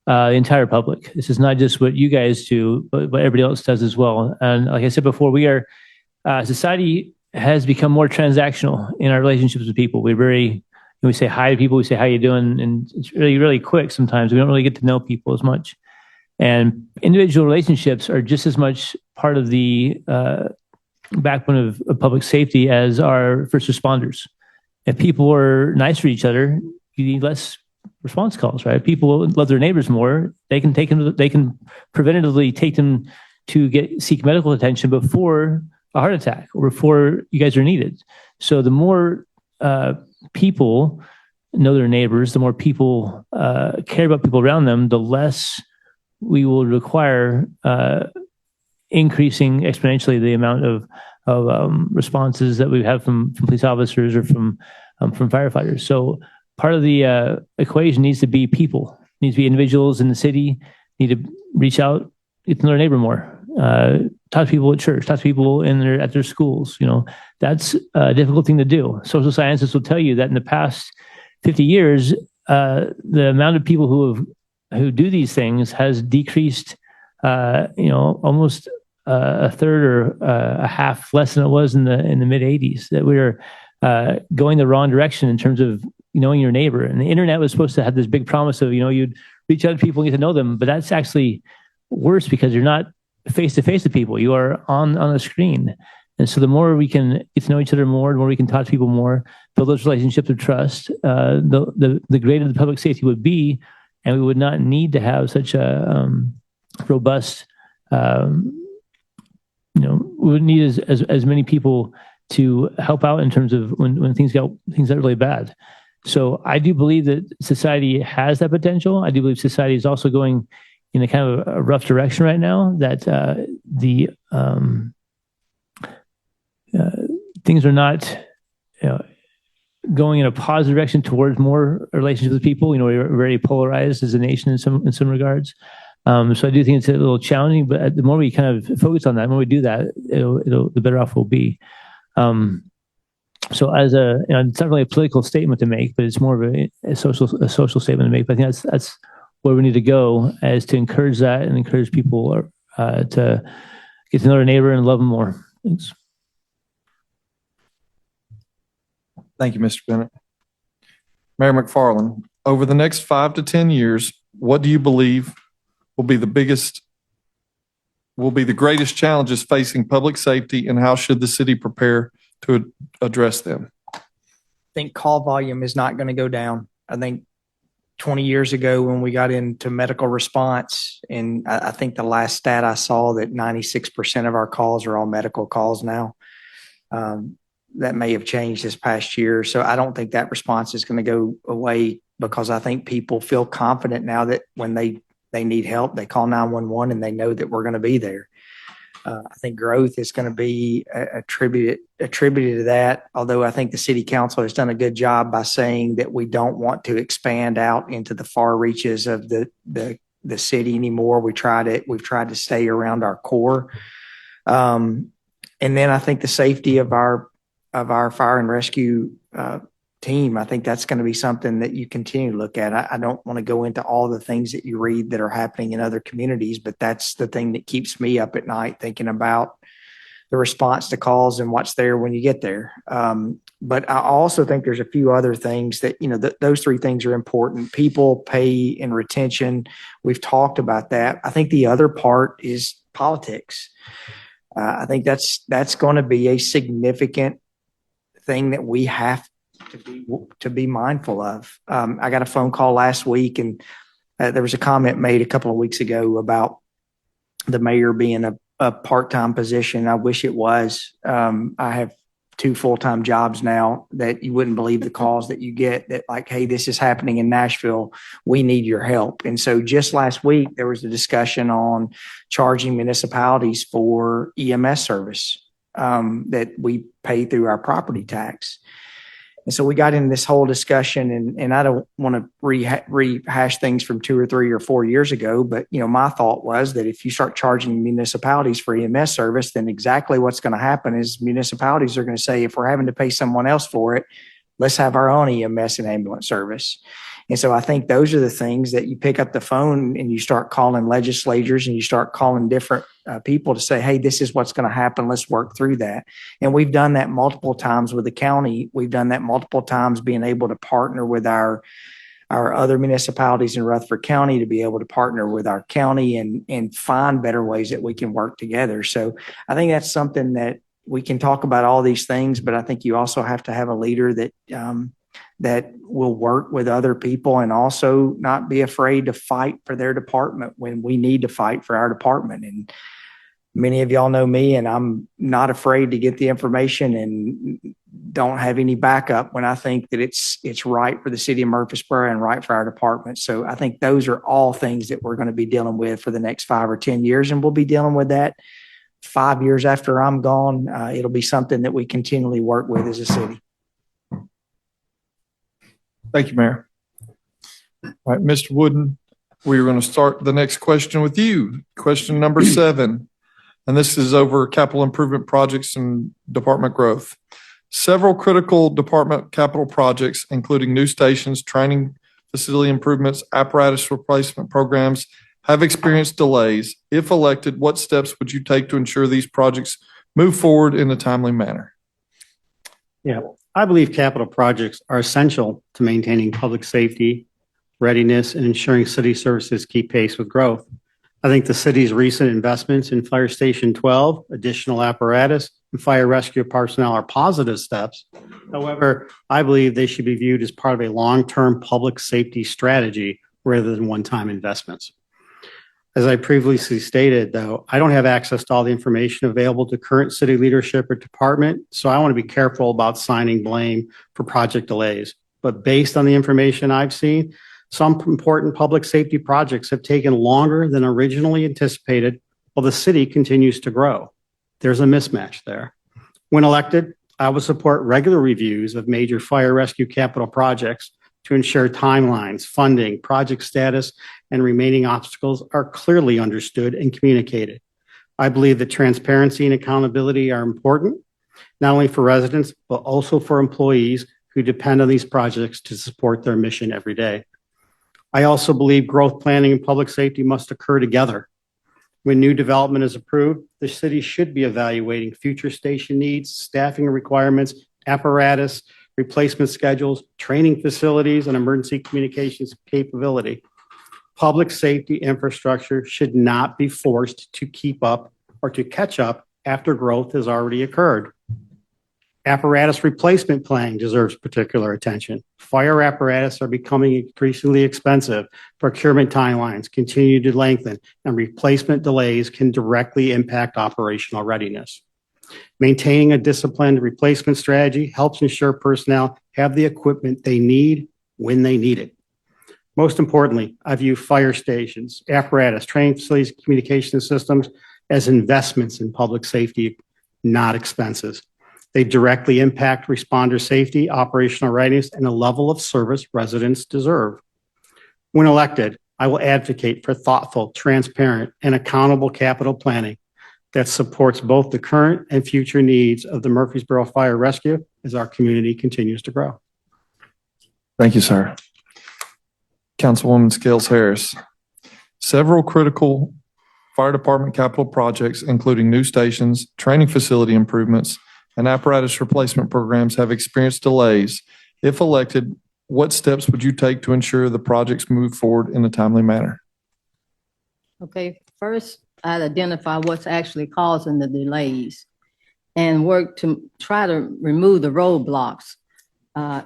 the entire public. This is not just what you guys do, but what everybody else does as well. And like I said before, society has become more transactional in our relationships with people. We say hi to people, we say, how you doing? And it's really, really quick sometimes. We don't really get to know people as much. And individual relationships are just as much part of the backbone of public safety as our first responders. If people are nice for each other, you need less response calls, right? People love their neighbors more. They can preventatively take them to seek medical attention before a heart attack or before you guys are needed. So the more people know their neighbors, the more people care about people around them, the less we will require increasing exponentially the amount of responses that we have from police officers or from firefighters. So part of the equation needs to be people, needs to be individuals in the city, need to reach out, get to know their neighbor more, talk to people at church, talk to people at their schools. You know, that's a difficult thing to do. Social scientists will tell you that in the past 50 years, the amount of people who do these things has decreased, almost a third or a half less than it was in the mid 80s. That we were going the wrong direction in terms of knowing your neighbor. And the internet was supposed to have this big promise of, you'd reach out to people and get to know them, but that's actually worse because you're not face to face with people. You are on a screen. And so the more we can get to know each other more, the more we can talk to people more, build those relationships of trust, the greater the public safety would be, and we would not need to have such a robust, we would need as many people to help out in terms of when things get really bad. So I do believe that society has that potential. I do believe society is also going in a kind of a rough direction right now, that things are not going in a positive direction towards more relationships with people. We're very polarized as a nation in some regards. So I do think it's a little challenging, but the more we kind of focus on that, the more we do that, the better off we'll be. So it's not really a political statement to make, but it's more of a social statement to make. But I think that's where we need to go, as to encourage that and encourage people to get to know their neighbor and love them more. Thanks. Thank you, Mr. Bennett. Mayor McFarland, over the next 5 to 10 years, what do you believe will be the greatest challenges facing public safety, and how should the city prepare to address them? I think call volume is not going to go down. I think 20 years ago when we got into medical response, and I think the last stat I saw that 96% of our calls are all medical calls now. That may have changed this past year. So I don't think that response is going to go away, because I think people feel confident now that when they need help, they call 911 and they know that we're going to be there. I think growth is going to be attributed to that, although I think the city council has done a good job by saying that we don't want to expand out into the far reaches of the city anymore. We've tried to stay around our core. And then I think the safety of our fire and rescue team, I think that's going to be something that you continue to look at. I don't want to go into all the things that you read that are happening in other communities, but that's the thing that keeps me up at night, thinking about the response to calls and what's there when you get there. But I also think there's a few other things that, those three things are important. People, pay, and retention. We've talked about that. I think the other part is politics. I think that's going to be a significant thing that we have to be mindful of. I got a phone call last week, and there was a comment made a couple of weeks ago about the mayor being a part-time position. I wish it was. I have 2 full-time jobs now, that you wouldn't believe the calls that you get, that like, hey, this is happening in Nashville. We need your help. And so just last week, there was a discussion on charging municipalities for EMS service that we pay through our property tax. And so we got in this whole discussion, and I don't want to rehash things from 2 or 3 or 4 years ago, but my thought was that if you start charging municipalities for EMS service, then exactly what's going to happen is municipalities are going to say, if we're having to pay someone else for it, let's have our own EMS and ambulance service. And so I think those are the things that you pick up the phone and you start calling legislators, and you start calling different people to say, hey, this is what's going to happen. Let's work through that. And we've done that multiple times with the county. We've done that multiple times, being able to partner with our other municipalities in Rutherford County, to be able to partner with our county and find better ways that we can work together. So I think that's something that we can talk about, all these things, but I think you also have to have a leader that will work with other people, and also not be afraid to fight for their department when we need to fight for our department. And many of y'all know me, and I'm not afraid to get the information and don't have any backup when I think that it's right for the city of Murfreesboro and right for our department. So I think those are all things that we're going to be dealing with for the next 5 or 10 years. And we'll be dealing with that 5 years after I'm gone. It'll be something that we continually work with as a city. Thank you, Mayor. All right, Mr. Wooden, we're going to start the next question with you. Question number 7, and this is over capital improvement projects and department growth. Several critical department capital projects, including new stations, training facility improvements, apparatus replacement programs, have experienced delays. If elected, what steps would you take to ensure these projects move forward in a timely manner? Yeah, I believe capital projects are essential to maintaining public safety, readiness, and ensuring city services keep pace with growth. I think the city's recent investments in Fire Station 12, additional apparatus, and fire rescue personnel are positive steps. However, I believe they should be viewed as part of a long-term public safety strategy rather than one-time investments. As I previously stated, though, I don't have access to all the information available to current city leadership or department, so I want to be careful about assigning blame for project delays. but based on the information I've seen, some important public safety projects have taken longer than originally anticipated while the city continues to grow. There's a mismatch there. When elected, I will support regular reviews of major fire rescue capital projects to ensure timelines, funding, project status, and remaining obstacles are clearly understood and communicated. I believe that transparency and accountability are important, not only for residents, but also for employees who depend on these projects to support their mission every day. I also believe growth planning and public safety must occur together. When new development is approved, the city should be evaluating future station needs, staffing requirements, apparatus, replacement schedules, training facilities, and emergency communications capability. Public safety infrastructure should not be forced to keep up or to catch up after growth has already occurred. Apparatus replacement planning deserves particular attention. Fire apparatus are becoming increasingly expensive. Procurement timelines continue to lengthen, and replacement delays can directly impact operational readiness. Maintaining a disciplined replacement strategy helps ensure personnel have the equipment they need when they need it. Most importantly, I view fire stations, apparatus, training facilities, communication systems as investments in public safety, not expenses. They directly impact responder safety, operational readiness, and the level of service residents deserve. When elected, I will advocate for thoughtful, transparent, and accountable capital planning that supports both the current and future needs of the Murfreesboro Fire Rescue as our community continues to grow. Thank you, sir. Councilwoman Scales Harris. Several critical fire department capital projects, including new stations, training facility improvements, and apparatus replacement programs have experienced delays. If elected, what steps would you take to ensure the projects move forward in a timely manner? Okay, first, I'd identify what's actually causing the delays and work to try to remove the roadblocks. I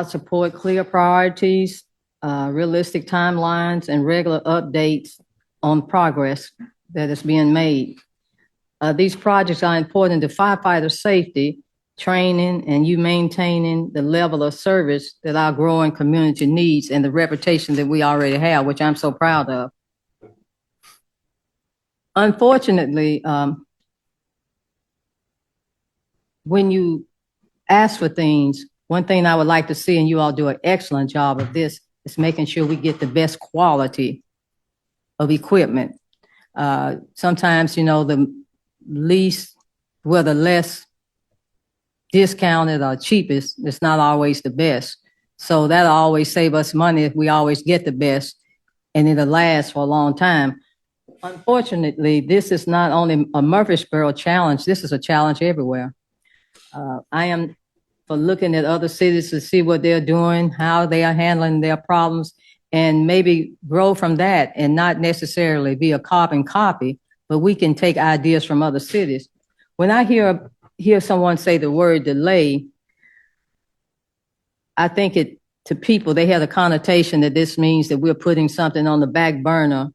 support clear priorities, realistic timelines, and regular updates on progress that is being made. These projects are important to firefighter safety, training, and you maintaining the level of service that our growing community needs and the reputation that we already have, which I'm so proud of. Unfortunately, when you ask for things, one thing I would like to see, and you all do an excellent job of this, is making sure we get the best quality of equipment. Sometimes, the the less discounted or cheapest, it's not always the best. So that'll always save us money if we always get the best, and it'll last for a long time. Unfortunately, this is not only a Murfreesboro challenge, this is a challenge everywhere. I am for looking at other cities to see what they're doing, how they are handling their problems, and maybe grow from that and not necessarily be a carbon copy, but we can take ideas from other cities. When I hear someone say the word delay, I think to people, they have a connotation that this means that we're putting something on the back burner,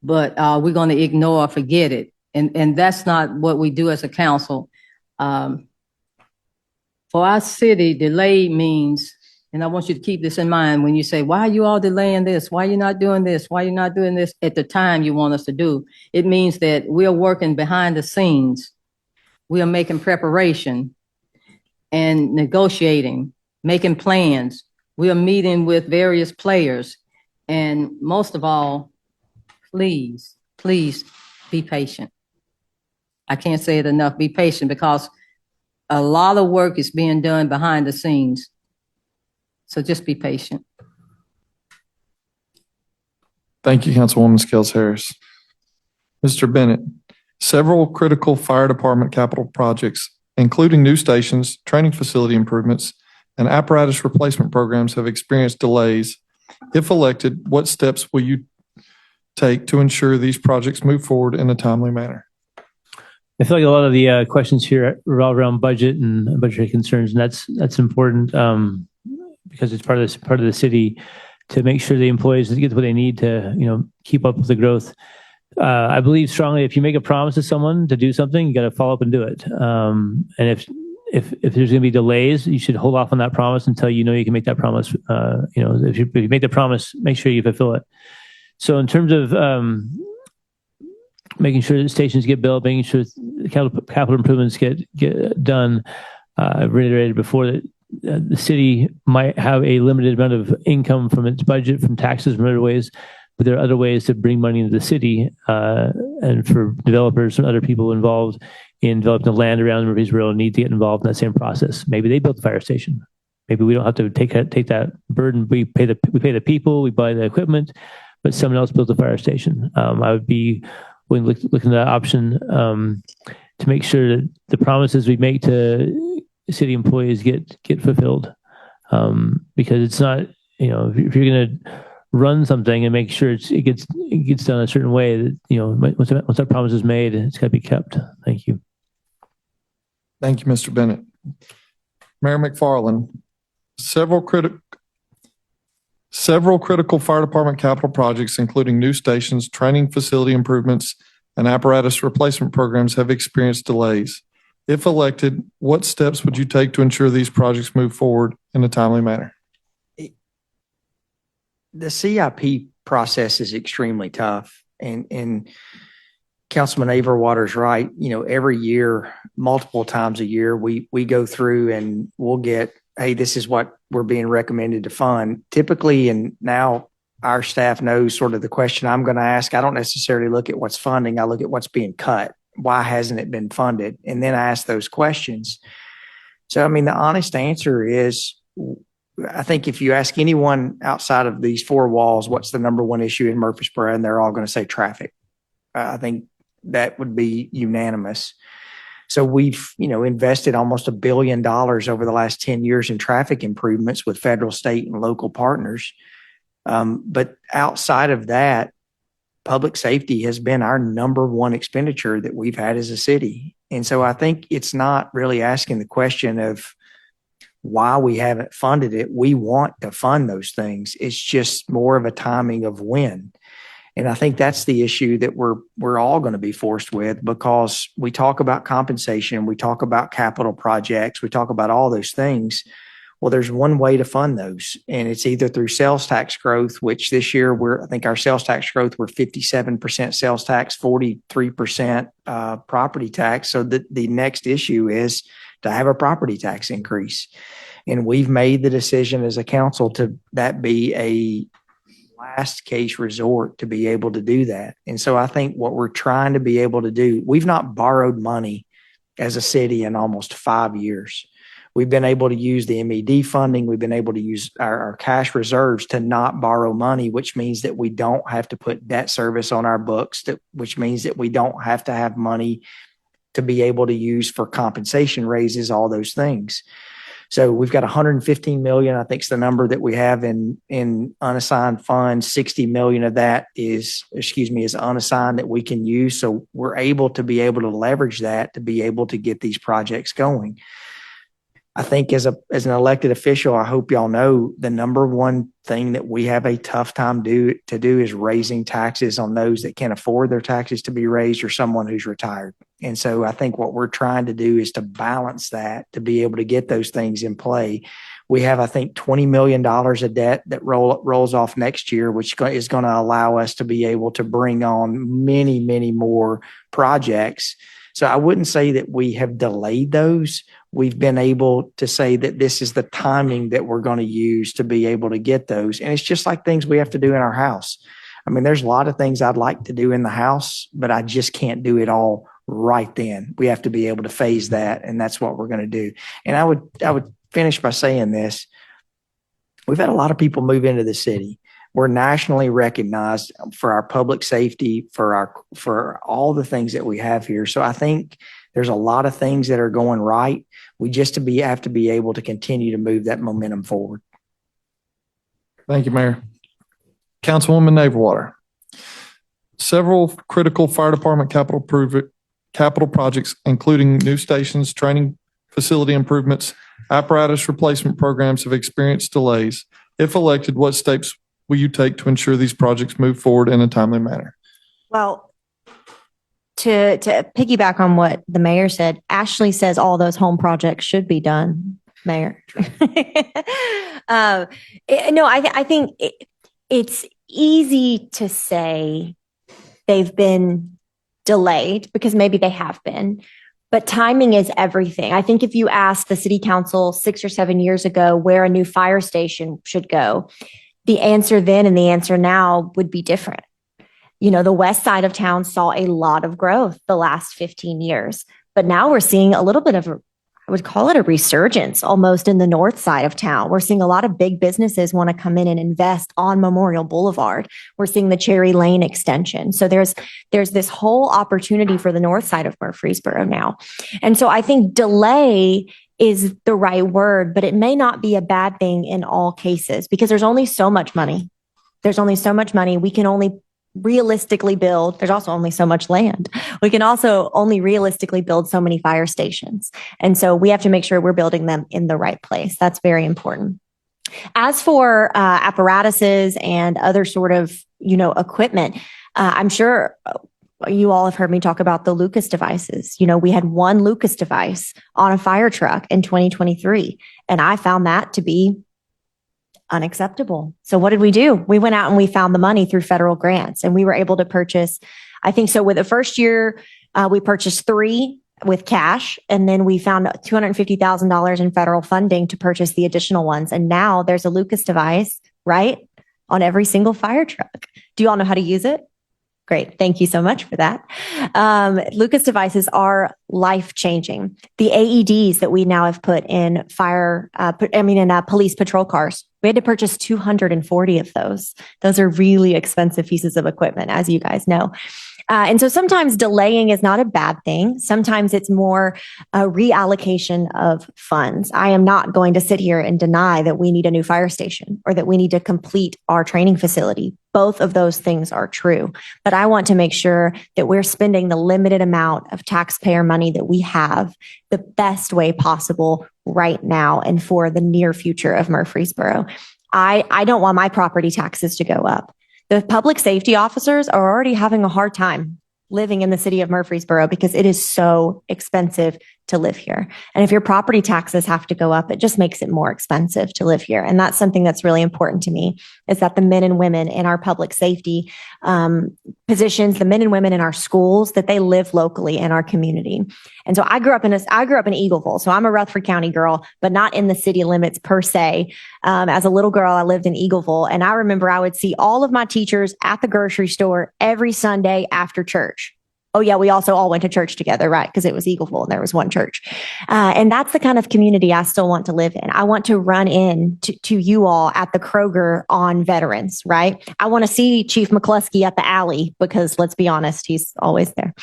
but we're going to ignore or forget it. And that's not what we do as a council. For our city, delay means, and I want you to keep this in mind when you say, why are you all delaying this? Why are you not doing this? Why are you not doing this at the time you want us to do? It means that we're working behind the scenes. We are making preparation and negotiating, making plans. We are meeting with various players. And most of all, please be patient. I can't say it enough. Be patient, because a lot of work is being done behind the scenes. So just be patient. Thank you, Councilwoman Scales Harris. Mr. Bennett, several critical fire department capital projects, including new stations, training facility improvements, and apparatus replacement programs have experienced delays. If elected, what steps will you take to ensure these projects move forward in a timely manner? I feel like a lot of the questions here revolve around budget and budgetary concerns, and that's important because it's part of the city to make sure the employees get what they need to keep up with the growth. I believe strongly if you make a promise to someone to do something, you got to follow up and do it. And if there's going to be delays, you should hold off on that promise until you know you can make that promise. If you make the promise, make sure you fulfill it. So in terms of making sure that stations get built, making sure capital improvements get done, I've reiterated before that the city might have a limited amount of income from its budget, from taxes, from other ways, but there are other ways to bring money into the city, and for developers and other people involved in developing the land around Murfreesboro need to get involved in that same process. Maybe they built the fire station. Maybe we don't have to take that burden. We pay the people, we buy the equipment, but someone else built the fire station. I would be willing to look into that option to make sure that the promises we make to city employees get fulfilled. Because it's not, if you're going to run something and make sure it gets done a certain way, that once that promise is made, it's got to be kept. Thank you. Thank you, Mr. Bennett. Mayor McFarland, several critical fire department capital projects, including new stations, training facility improvements, and apparatus replacement programs have experienced delays. If elected, what steps would you take to ensure these projects move forward in a timely manner? The CIP process is extremely tough, and Councilman Averwater's right. Every year, multiple times a year, we go through and we'll get, hey, this is what we're being recommended to fund. Typically, and now our staff knows sort of the question I'm going to ask. I don't necessarily look at what's funding. I look at what's being cut. Why hasn't it been funded? And then I ask those questions. So, the honest answer is, I think if you ask anyone outside of these four walls, what's the number one issue in Murfreesboro, and they're all going to say traffic. I think that would be unanimous. So we've, invested almost $1 billion over the last 10 years in traffic improvements with federal, state, and local partners. But outside of that, public safety has been our number one expenditure that we've had as a city. And so I think it's not really asking the question of why we haven't funded it. We want to fund those things. It's just more of a timing of when. And I think that's the issue that we're all going to be forced with, because we talk about compensation, we talk about capital projects, we talk about all those things. Well, there's one way to fund those, and it's either through sales tax growth, which this year I think our sales tax growth, we're 57% sales tax, 43% property tax. So the next issue is to have a property tax increase. And we've made the decision as a council to that be a last case resort to be able to do that. And so I think what we're trying to be able to do, we've not borrowed money as a city in almost 5 years. We've been able to use the MED funding. We've been able to use our cash reserves to not borrow money, which means that we don't have to put debt service on our books, which means that we don't have to have money to be able to use for compensation raises, all those things. So we've got $115 million, I think is the number that we have in unassigned funds. 60 million of that is unassigned that we can use. So we're able to leverage that to be able to get these projects going. I think as an elected official, I hope y'all know the number one thing that we have a tough time to do is raising taxes on those that can't afford their taxes to be raised, or someone who's retired. And so I think what we're trying to do is to balance that, to be able to get those things in play. We have, I think, $20 million of debt that rolls off next year, which is going to allow us to be able to bring on many, many more projects. So I wouldn't say that we have delayed those. We've been able to say that this is the timing that we're going to use to be able to get those. And it's just like things we have to do in our house. There's a lot of things I'd like to do in the house, but I just can't do it all right then. We have to be able to phase that, and that's what we're going to do. And I would finish by saying this. We've had a lot of people move into the city. We're nationally recognized for our public safety, for all the things that we have here. So I think there's a lot of things that are going right. We just have to be able to continue to move that momentum forward. Thank you, Mayor. Councilwoman Naverwater. Several critical fire department capital projects, including new stations, training facility improvements, apparatus replacement programs, have experienced delays. If elected, what steps will you take to ensure these projects move forward in a timely manner? Well, to piggyback on what the mayor said, Ashley says all those home projects should be done, Mayor. No, I think it's easy to say they've been delayed because maybe they have been, but timing is everything. I think if you asked the city council 6 or 7 years ago where a new fire station should go, the answer then and the answer now would be different. You know, the west side of town saw a lot of growth the last 15 years, but now we're seeing a little bit of I would call it a resurgence almost in the north side of town. We're seeing a lot of big businesses want to come in and invest on Memorial Boulevard. We're seeing the Cherry Lane extension. So there's this whole opportunity for the north side of Murfreesboro now. And so I think delay is the right word, but it may not be a bad thing in all cases because there's only so much money. There's only so much money. We can only realistically build. There's also only so much land. We can also only realistically build so many fire stations. And so we have to make sure we're building them in the right place. That's very important. As for apparatuses and other sort of, equipment, I'm sure you all have heard me talk about the Lucas devices. We had one Lucas device on a fire truck in 2023, and I found that to be unacceptable. So what did we do? We went out and we found the money through federal grants, and we were able to purchase, I think so with the first year, we purchased 3 with cash, and then we found $250,000 in federal funding to purchase the additional ones. And now there's a Lucas device, right, on every single fire truck. Do you all know how to use it? Great. Thank you so much for that. Lucas devices are life-changing. The AEDs that we now have put in police patrol cars, we had to purchase 240 of those. Those are really expensive pieces of equipment, as you guys know. And so sometimes delaying is not a bad thing. Sometimes it's more a reallocation of funds. I am not going to sit here and deny that we need a new fire station or that we need to complete our training facility. Both of those things are true. But I want to make sure that we're spending the limited amount of taxpayer money that we have the best way possible right now and for the near future of Murfreesboro. I don't want my property taxes to go up. The public safety officers are already having a hard time living in the city of Murfreesboro because it is so expensive to live here. And if your property taxes have to go up, it just makes it more expensive to live here. And that's something that's really important to me, is that the men and women in our public safety positions, the men and women in our schools, that they live locally in our community. And so I grew up in Eagleville. So I'm a Rutherford County girl, but not in the city limits per se. As a little girl, I lived in Eagleville, and I remember I would see all of my teachers at the grocery store every Sunday after church. Oh yeah, we also all went to church together, right? Because it was Eagleville and there was one church. And that's the kind of community I still want to live in. I want to run in to you all at the Kroger on Veterans, right? I want to see Chief McCluskey at the alley because let's be honest, he's always there.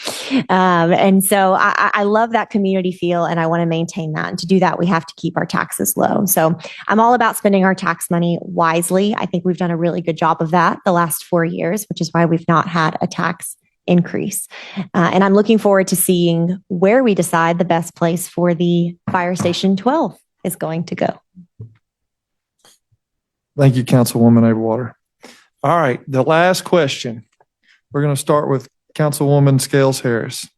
And so I love that community feel, and I want to maintain that. And to do that, we have to keep our taxes low. So I'm all about spending our tax money wisely. I think we've done a really good job of that the last 4 years, which is why we've not had a tax increase. And I'm looking forward to seeing where we decide the best place for the Fire Station 12 is going to go. Thank you, Councilwoman Overwater. All right, the last question. We're going to start with Councilwoman Scales Harris.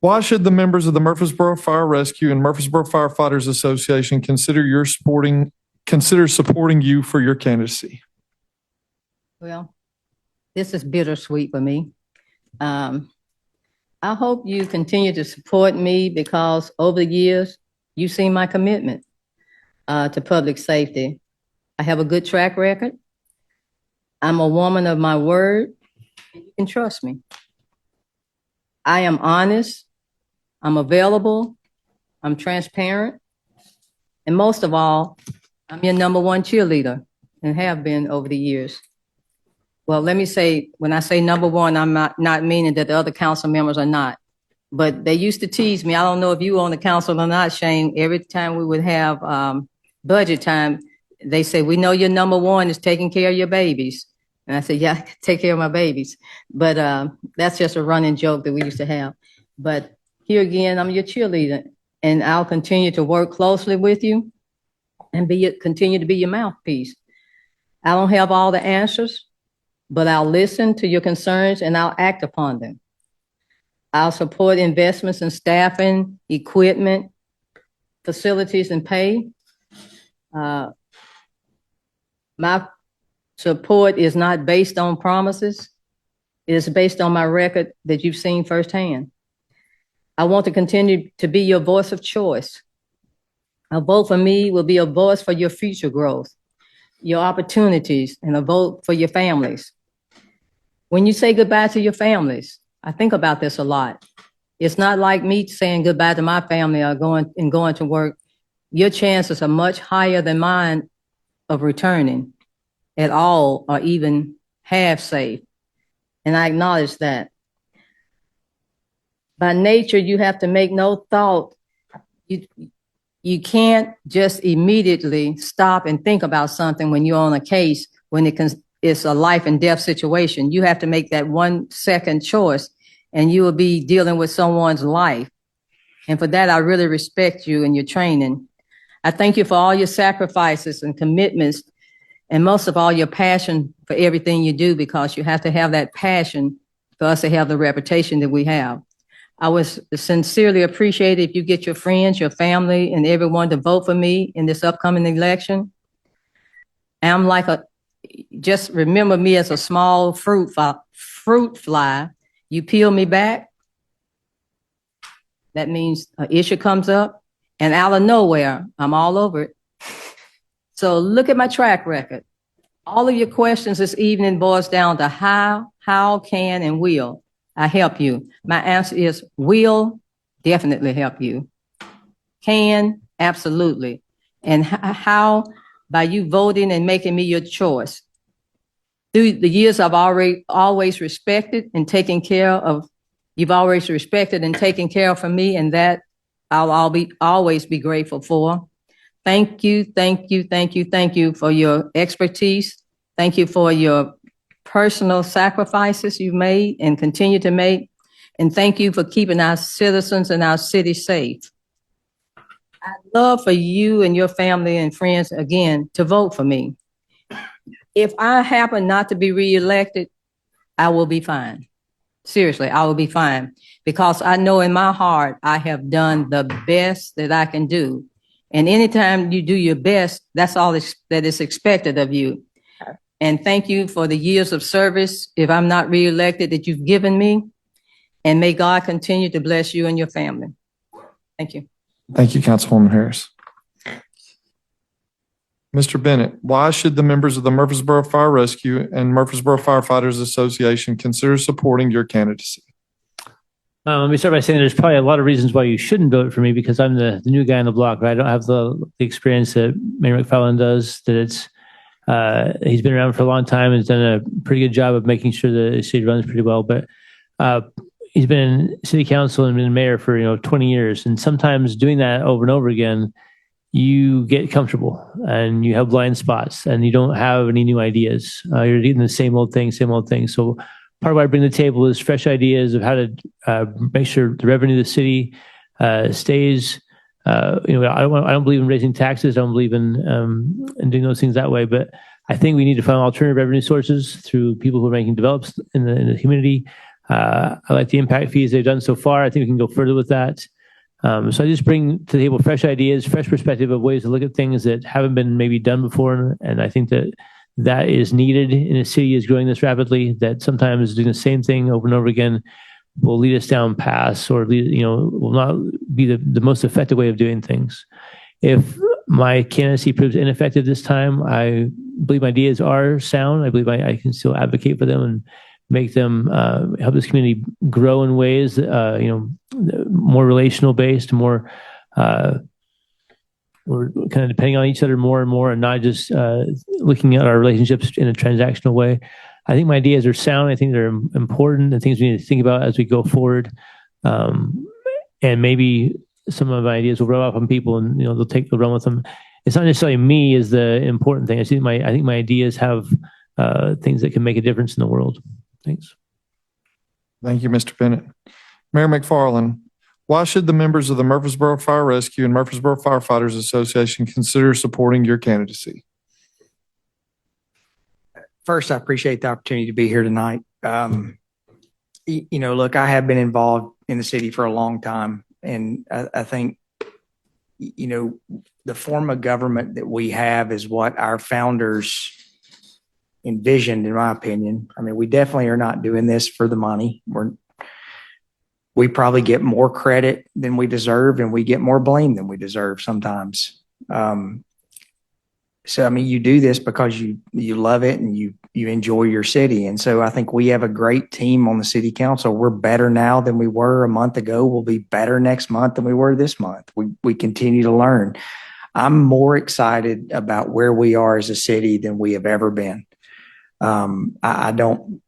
Why should the members of the Murfreesboro Fire Rescue and Murfreesboro Firefighters Association consider supporting you for your candidacy? Well, this is bittersweet for me. I hope you continue to support me because over the years, you've seen my commitment to public safety. I have a good track record. I'm a woman of my word, and you can trust me. I am honest. I'm available. I'm transparent. And most of all, I'm your number one cheerleader and have been over the years. Well, let me say, when I say number one, I'm not meaning that the other council members are not. But they used to tease me. I don't know if you were on the council or not, Shane. Every time we would have budget time, they say, we know your number one is taking care of your babies. And I said, yeah, I can take care of my babies. But that's just a running joke that we used to have. But here again, I'm your cheerleader. And I'll continue to work closely with you and continue to be your mouthpiece. I don't have all the answers, but I'll listen to your concerns and I'll act upon them. I'll support investments in staffing, equipment, facilities, and pay. My support is not based on promises. It is based on my record that you've seen firsthand. I want to continue to be your voice of choice. A vote for me will be a voice for your future growth, your opportunities, and a vote for your families. When you say goodbye to your families, I think about this a lot. It's not like me saying goodbye to my family or going to work. Your chances are much higher than mine of returning at all or even half safe. And I acknowledge that. By nature, you have to make no thought. You can't just immediately stop and think about something when you're on a case, when it's a life and death situation. You have to make that 1 second choice, and you will be dealing with someone's life. And for that, I really respect you and your training. I thank you for all your sacrifices and commitments, and most of all, your passion for everything you do, because you have to have that passion for us to have the reputation that we have. I would sincerely appreciate it if you get your friends, your family, and everyone to vote for me in this upcoming election. Just remember me as a small fruit fly. You peel me back, that means an issue comes up, and out of nowhere, I'm all over it. So look at my track record. All of your questions this evening boils down to how, can, and will I help you? My answer is will definitely help you. Can, absolutely. And how? By you voting and making me your choice. Through the years, I've always respected and taken care of. You've always respected and taken care of me, and that I'll always be grateful for. Thank you for your expertise. Thank you for your personal sacrifices you've made and continue to make. And thank you for keeping our citizens and our city safe. I'd love for you and your family and friends, again, to vote for me. If I happen not to be reelected, I will be fine. Seriously, I will be fine, because I know in my heart I have done the best that I can do. And anytime you do your best, that's all that is expected of you. And thank you for the years of service, if I'm not reelected, that you've given me. And may God continue to bless you and your family. Thank you. Thank you, Councilwoman Harris. Mr. Bennett, why should the members of the Murfreesboro Fire Rescue and Murfreesboro Firefighters Association consider supporting your candidacy? Let me start by saying there's probably a lot of reasons why you shouldn't vote for me, because I'm the new guy on the block, right? I don't have the experience that Mayor McFarland does. He's been around for a long time and has done a pretty good job of making sure the city runs pretty well. But he's been in city council and been mayor for 20 years, and sometimes doing that over and over again, you get comfortable and you have blind spots and you don't have any new ideas. You're eating the same old thing. So part of what I bring to the table is fresh ideas of how to make sure the revenue of the city stays. I don't believe in raising taxes. I don't believe in doing those things that way. But I think we need to find alternative revenue sources through people who are making develops in the community. I like the impact fees they've done so far. I think we can go further with that. So I just bring to the table fresh ideas, fresh perspective of ways to look at things that haven't been maybe done before. And I think that is needed in a city is growing this rapidly, that sometimes doing the same thing over and over again will lead us down paths, or will not be the most effective way of doing things. If my candidacy proves ineffective this time, I believe my ideas are sound. I believe I can still advocate for them and make them help this community grow in ways, more relational based, more we're kind of depending on each other more and more, and not just looking at our relationships in a transactional way. I think my ideas are sound. I think they're important and things we need to think about as we go forward. And maybe some of my ideas will rub off on people, and they'll run with them. It's not necessarily me is the important thing. I think my ideas have things that can make a difference in the world. Thanks. Thank you, Mr. Bennett. Mayor McFarland, why should the members of the Murfreesboro Fire Rescue and Murfreesboro Firefighters Association consider supporting your candidacy? First, I appreciate the opportunity to be here tonight. look, I have been involved in the city for a long time, and I think, the form of government that we have is what our founders envisioned, in my opinion. I mean, we definitely are not doing this for the money. We probably get more credit than we deserve, and we get more blame than we deserve sometimes. So, I mean, you do this because you love it and you enjoy your city. And so I think we have a great team on the city council. We're better now than we were a month ago. We'll be better next month than we were this month. We continue to learn. I'm more excited about where we are as a city than we have ever been.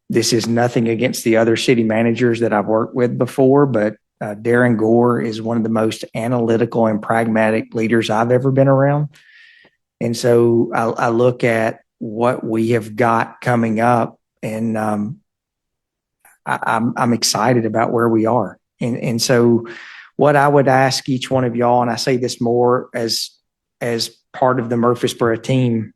This is nothing against the other city managers that I've worked with before, but Darren Gore is one of the most analytical and pragmatic leaders I've ever been around. And so I look at what we have got coming up, and I'm excited about where we are. And so what I would ask each one of y'all, and I say this more as part of the Murfreesboro team,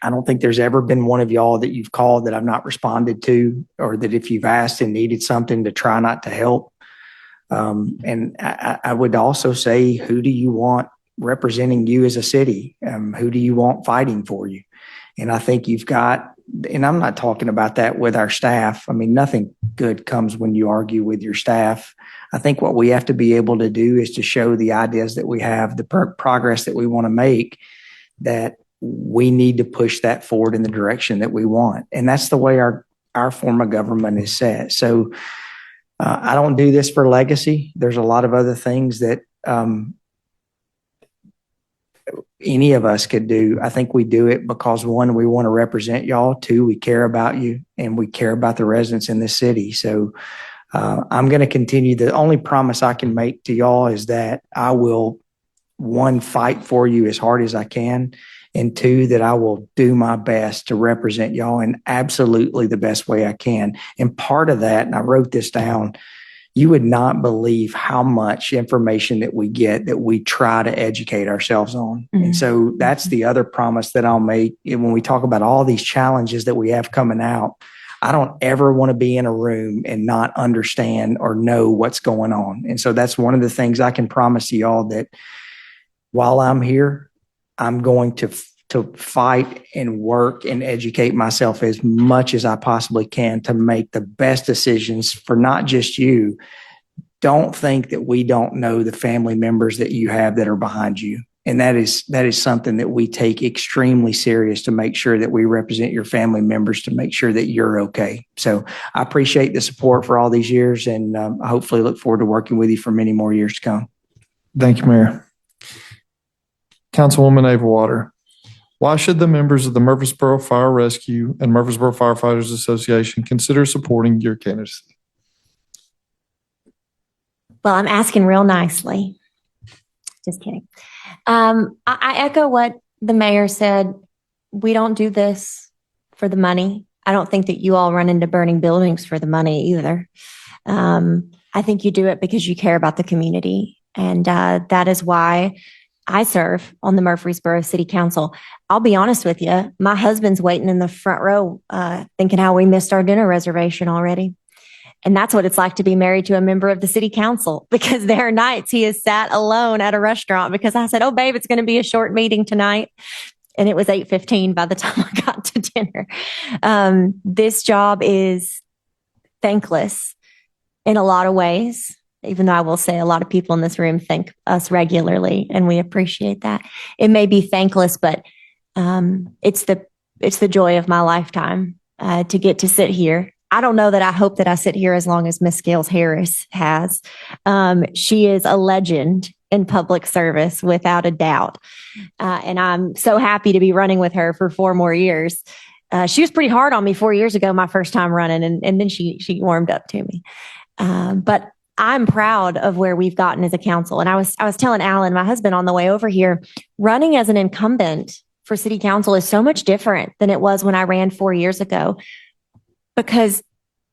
I don't think there's ever been one of y'all that you've called that I've not responded to, or that if you've asked and needed something to try not to help. And I would also say, who do you want representing you as a city? Who do you want fighting for you? And I think you've got, and I'm not talking about that with our staff. I mean, nothing good comes when you argue with your staff. I think what we have to be able to do is to show the ideas that we have, the progress that we want to make, that we need to push that forward in the direction that we want. And that's the way our form of government is set. So I don't do this for legacy. There's a lot of other things that any of us could do. I think we do it because, one, we want to represent y'all. Two, we care about you, and we care about the residents in this city. So I'm going to continue. The only promise I can make to y'all is that I will, one, fight for you as hard as I can, and two, that I will do my best to represent y'all in absolutely the best way I can. And part of that, and I wrote this down, you would not believe how much information that we get that we try to educate ourselves on. Mm-hmm. And so that's the other promise that I'll make. And when we talk about all these challenges that we have coming out, I don't ever want to be in a room and not understand or know what's going on. And so that's one of the things I can promise you all, that while I'm here, I'm going to fight and work and educate myself as much as I possibly can to make the best decisions for not just you. Don't think that we don't know the family members that you have that are behind you. And that is something that we take extremely serious, to make sure that we represent your family members, to make sure that you're okay. So I appreciate the support for all these years, and I hopefully look forward to working with you for many more years to come. Thank you, Mayor. Councilwoman Avewater, why should the members of the Murfreesboro Fire Rescue and Murfreesboro Firefighters Association consider supporting your candidacy? Well, I'm asking real nicely. Just kidding. I echo what the mayor said. We don't do this for the money. I don't think that you all run into burning buildings for the money either. I think you do it because you care about the community. And that is why I serve on the Murfreesboro City Council. I'll be honest with you, my husband's waiting in the front row, thinking how we missed our dinner reservation already. And that's what it's like to be married to a member of the city council, because there are nights he has sat alone at a restaurant because I said, "Oh, babe, it's going to be a short meeting tonight." And it was 8:15 by the time I got to dinner. This job is thankless in a lot of ways, even though I will say a lot of people in this room thank us regularly, and we appreciate that. It may be thankless, but it's the joy of my lifetime to get to sit here. I don't know that I hope that I sit here as long as Miss Scales Harris has. She is a legend in public service, without a doubt. And I'm so happy to be running with her for 4 more years. She was pretty hard on me 4 years ago, my first time running, and then she warmed up to me. But I'm proud of where we've gotten as a council. And I was telling Alan, my husband, on the way over here, running as an incumbent for city council is so much different than it was when I ran 4 years ago, because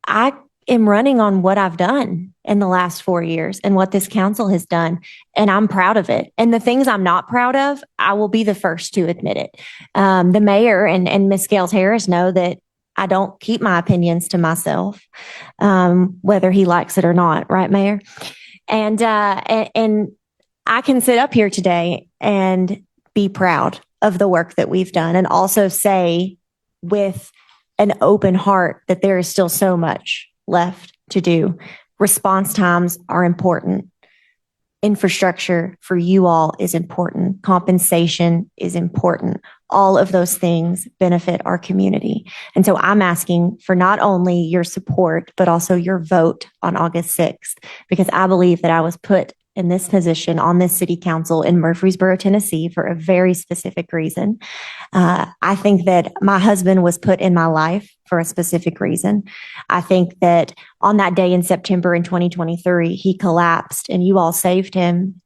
I am running on what I've done in the last 4 years and what this council has done. And I'm proud of it. And the things I'm not proud of, I will be the first to admit it. The mayor and Ms. Scales Harris know that I don't keep my opinions to myself, whether he likes it or not, right, Mayor? And I can sit up here today and be proud of the work that we've done, and also say with an open heart that there is still so much left to do. Response times are important. Infrastructure for you all is important. Compensation is important. All of those things benefit our community. And so I'm asking for not only your support, but also your vote on August 6th, because I believe that I was put in this position on this city council in Murfreesboro, Tennessee, for a very specific reason. I think that my husband was put in my life for a specific reason. I think that on that day in September in 2023, he collapsed and you all saved him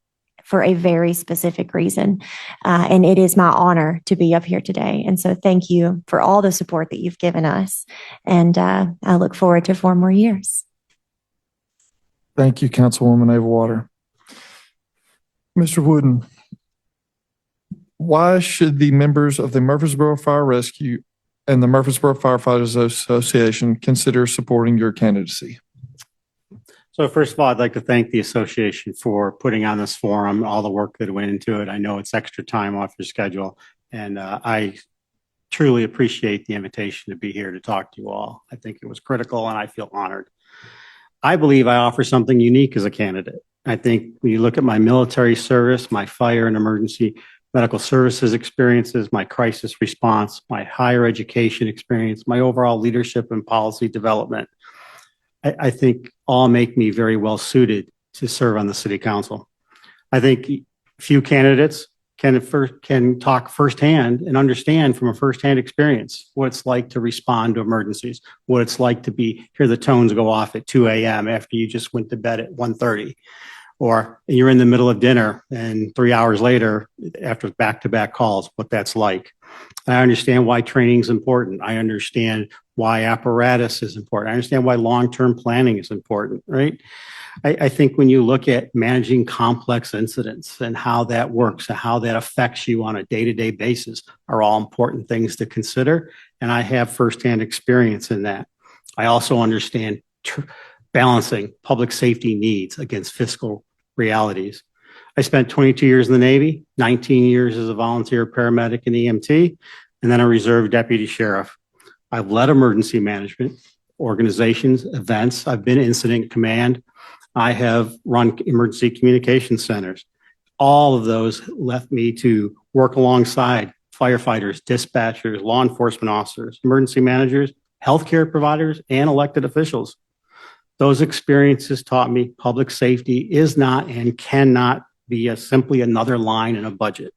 for a very specific reason. And it is my honor to be up here today. And so thank you for all the support that you've given us. And I look forward to 4 more years. Thank you, Councilwoman Avewater. Mr. Wooden, why should the members of the Murfreesboro Fire Rescue and the Murfreesboro Firefighters Association consider supporting your candidacy? So first of all, I'd like to thank the association for putting on this forum, all the work that went into it. I know it's extra time off your schedule, and I truly appreciate the invitation to be here to talk to you all. I think it was critical, and I feel honored. I believe I offer something unique as a candidate. I think when you look at my military service, my fire and emergency medical services experiences, my crisis response, my higher education experience, my overall leadership and policy development, I think all make me very well suited to serve on the city council. I think few candidates can talk firsthand and understand from a firsthand experience what it's like to respond to emergencies, what it's like to hear the tones go off at 2 a.m. after you just went to bed at 1:30. Or you're in the middle of dinner and 3 hours later, after back-to-back calls, what that's like. And I understand why training is important. I understand why apparatus is important. I understand why long-term planning is important, right? I think when you look at managing complex incidents and how that works and how that affects you on a day-to-day basis are all important things to consider. And I have firsthand experience in that. I also understand balancing public safety needs against fiscal realities. I spent 22 years in the Navy, 19 years as a volunteer paramedic and EMT, and then a reserve deputy sheriff. I've led emergency management organizations, events. I've been incident command. I have run emergency communication centers. All of those left me to work alongside firefighters, dispatchers, law enforcement officers, emergency managers, healthcare providers, and elected officials. Those experiences taught me public safety is not and cannot be simply another line in a budget.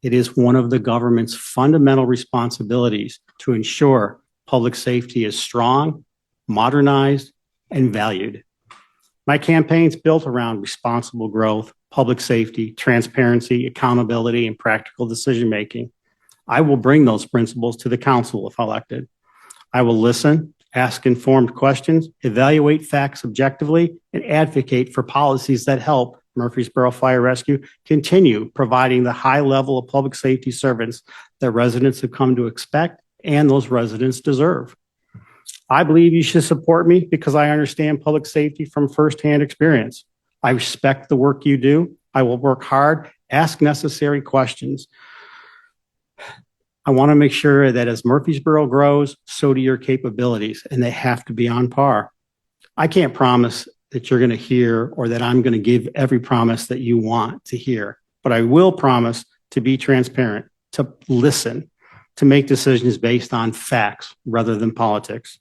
It is one of the government's fundamental responsibilities to ensure public safety is strong, modernized, and valued. My campaign's built around responsible growth, public safety, transparency, accountability, and practical decision-making. I will bring those principles to the council if elected. I will listen, ask informed questions, evaluate facts objectively, and advocate for policies that help Murfreesboro Fire Rescue continue providing the high level of public safety service that residents have come to expect and those residents deserve. I believe you should support me because I understand public safety from firsthand experience. I respect the work you do. I will work hard, ask necessary questions. I want to make sure that as Murfreesboro grows, so do your capabilities, and they have to be on par. I can't promise that you're going to hear or that I'm going to give every promise that you want to hear, but I will promise to be transparent, to listen, to make decisions based on facts rather than politics.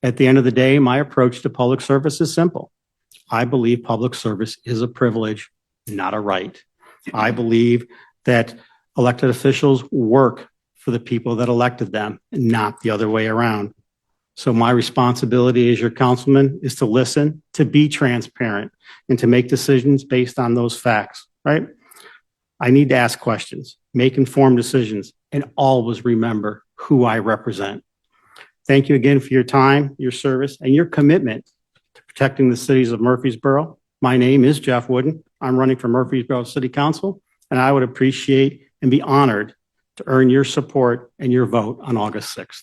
At the end of the day, my approach to public service is simple. I believe public service is a privilege, not a right. I believe that elected officials work for the people that elected them, not the other way around. So my responsibility as your councilman is to listen, to be transparent, and to make decisions based on those facts, right? I need to ask questions, make informed decisions, and always remember who I represent. Thank you again for your time, your service, and your commitment to protecting the cities of Murfreesboro. My name is Jeff Wooden. I'm running for Murfreesboro City Council, and I would appreciate and be honored to earn your support and your vote on August 6th.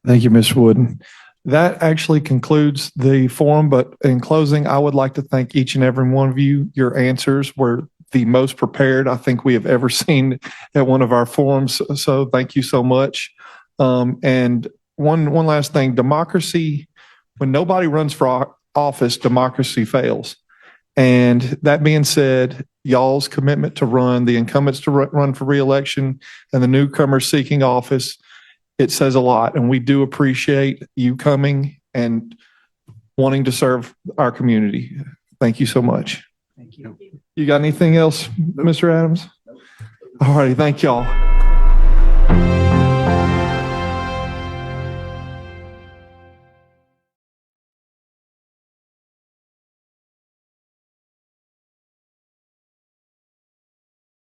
Thank you, Ms. Wooden. That actually concludes the forum, but in closing, I would like to thank each and every one of you. Your answers were the most prepared I think we have ever seen at one of our forums. So thank you so much. And one last thing, democracy, when nobody runs for office, democracy fails. And that being said, y'all's commitment to run, the incumbents to run for reelection, and the newcomers seeking office, it says a lot. And we do appreciate you coming and wanting to serve our community. Thank you so much. Thank you. You got anything else, Mr. Adams? All righty. Thank y'all.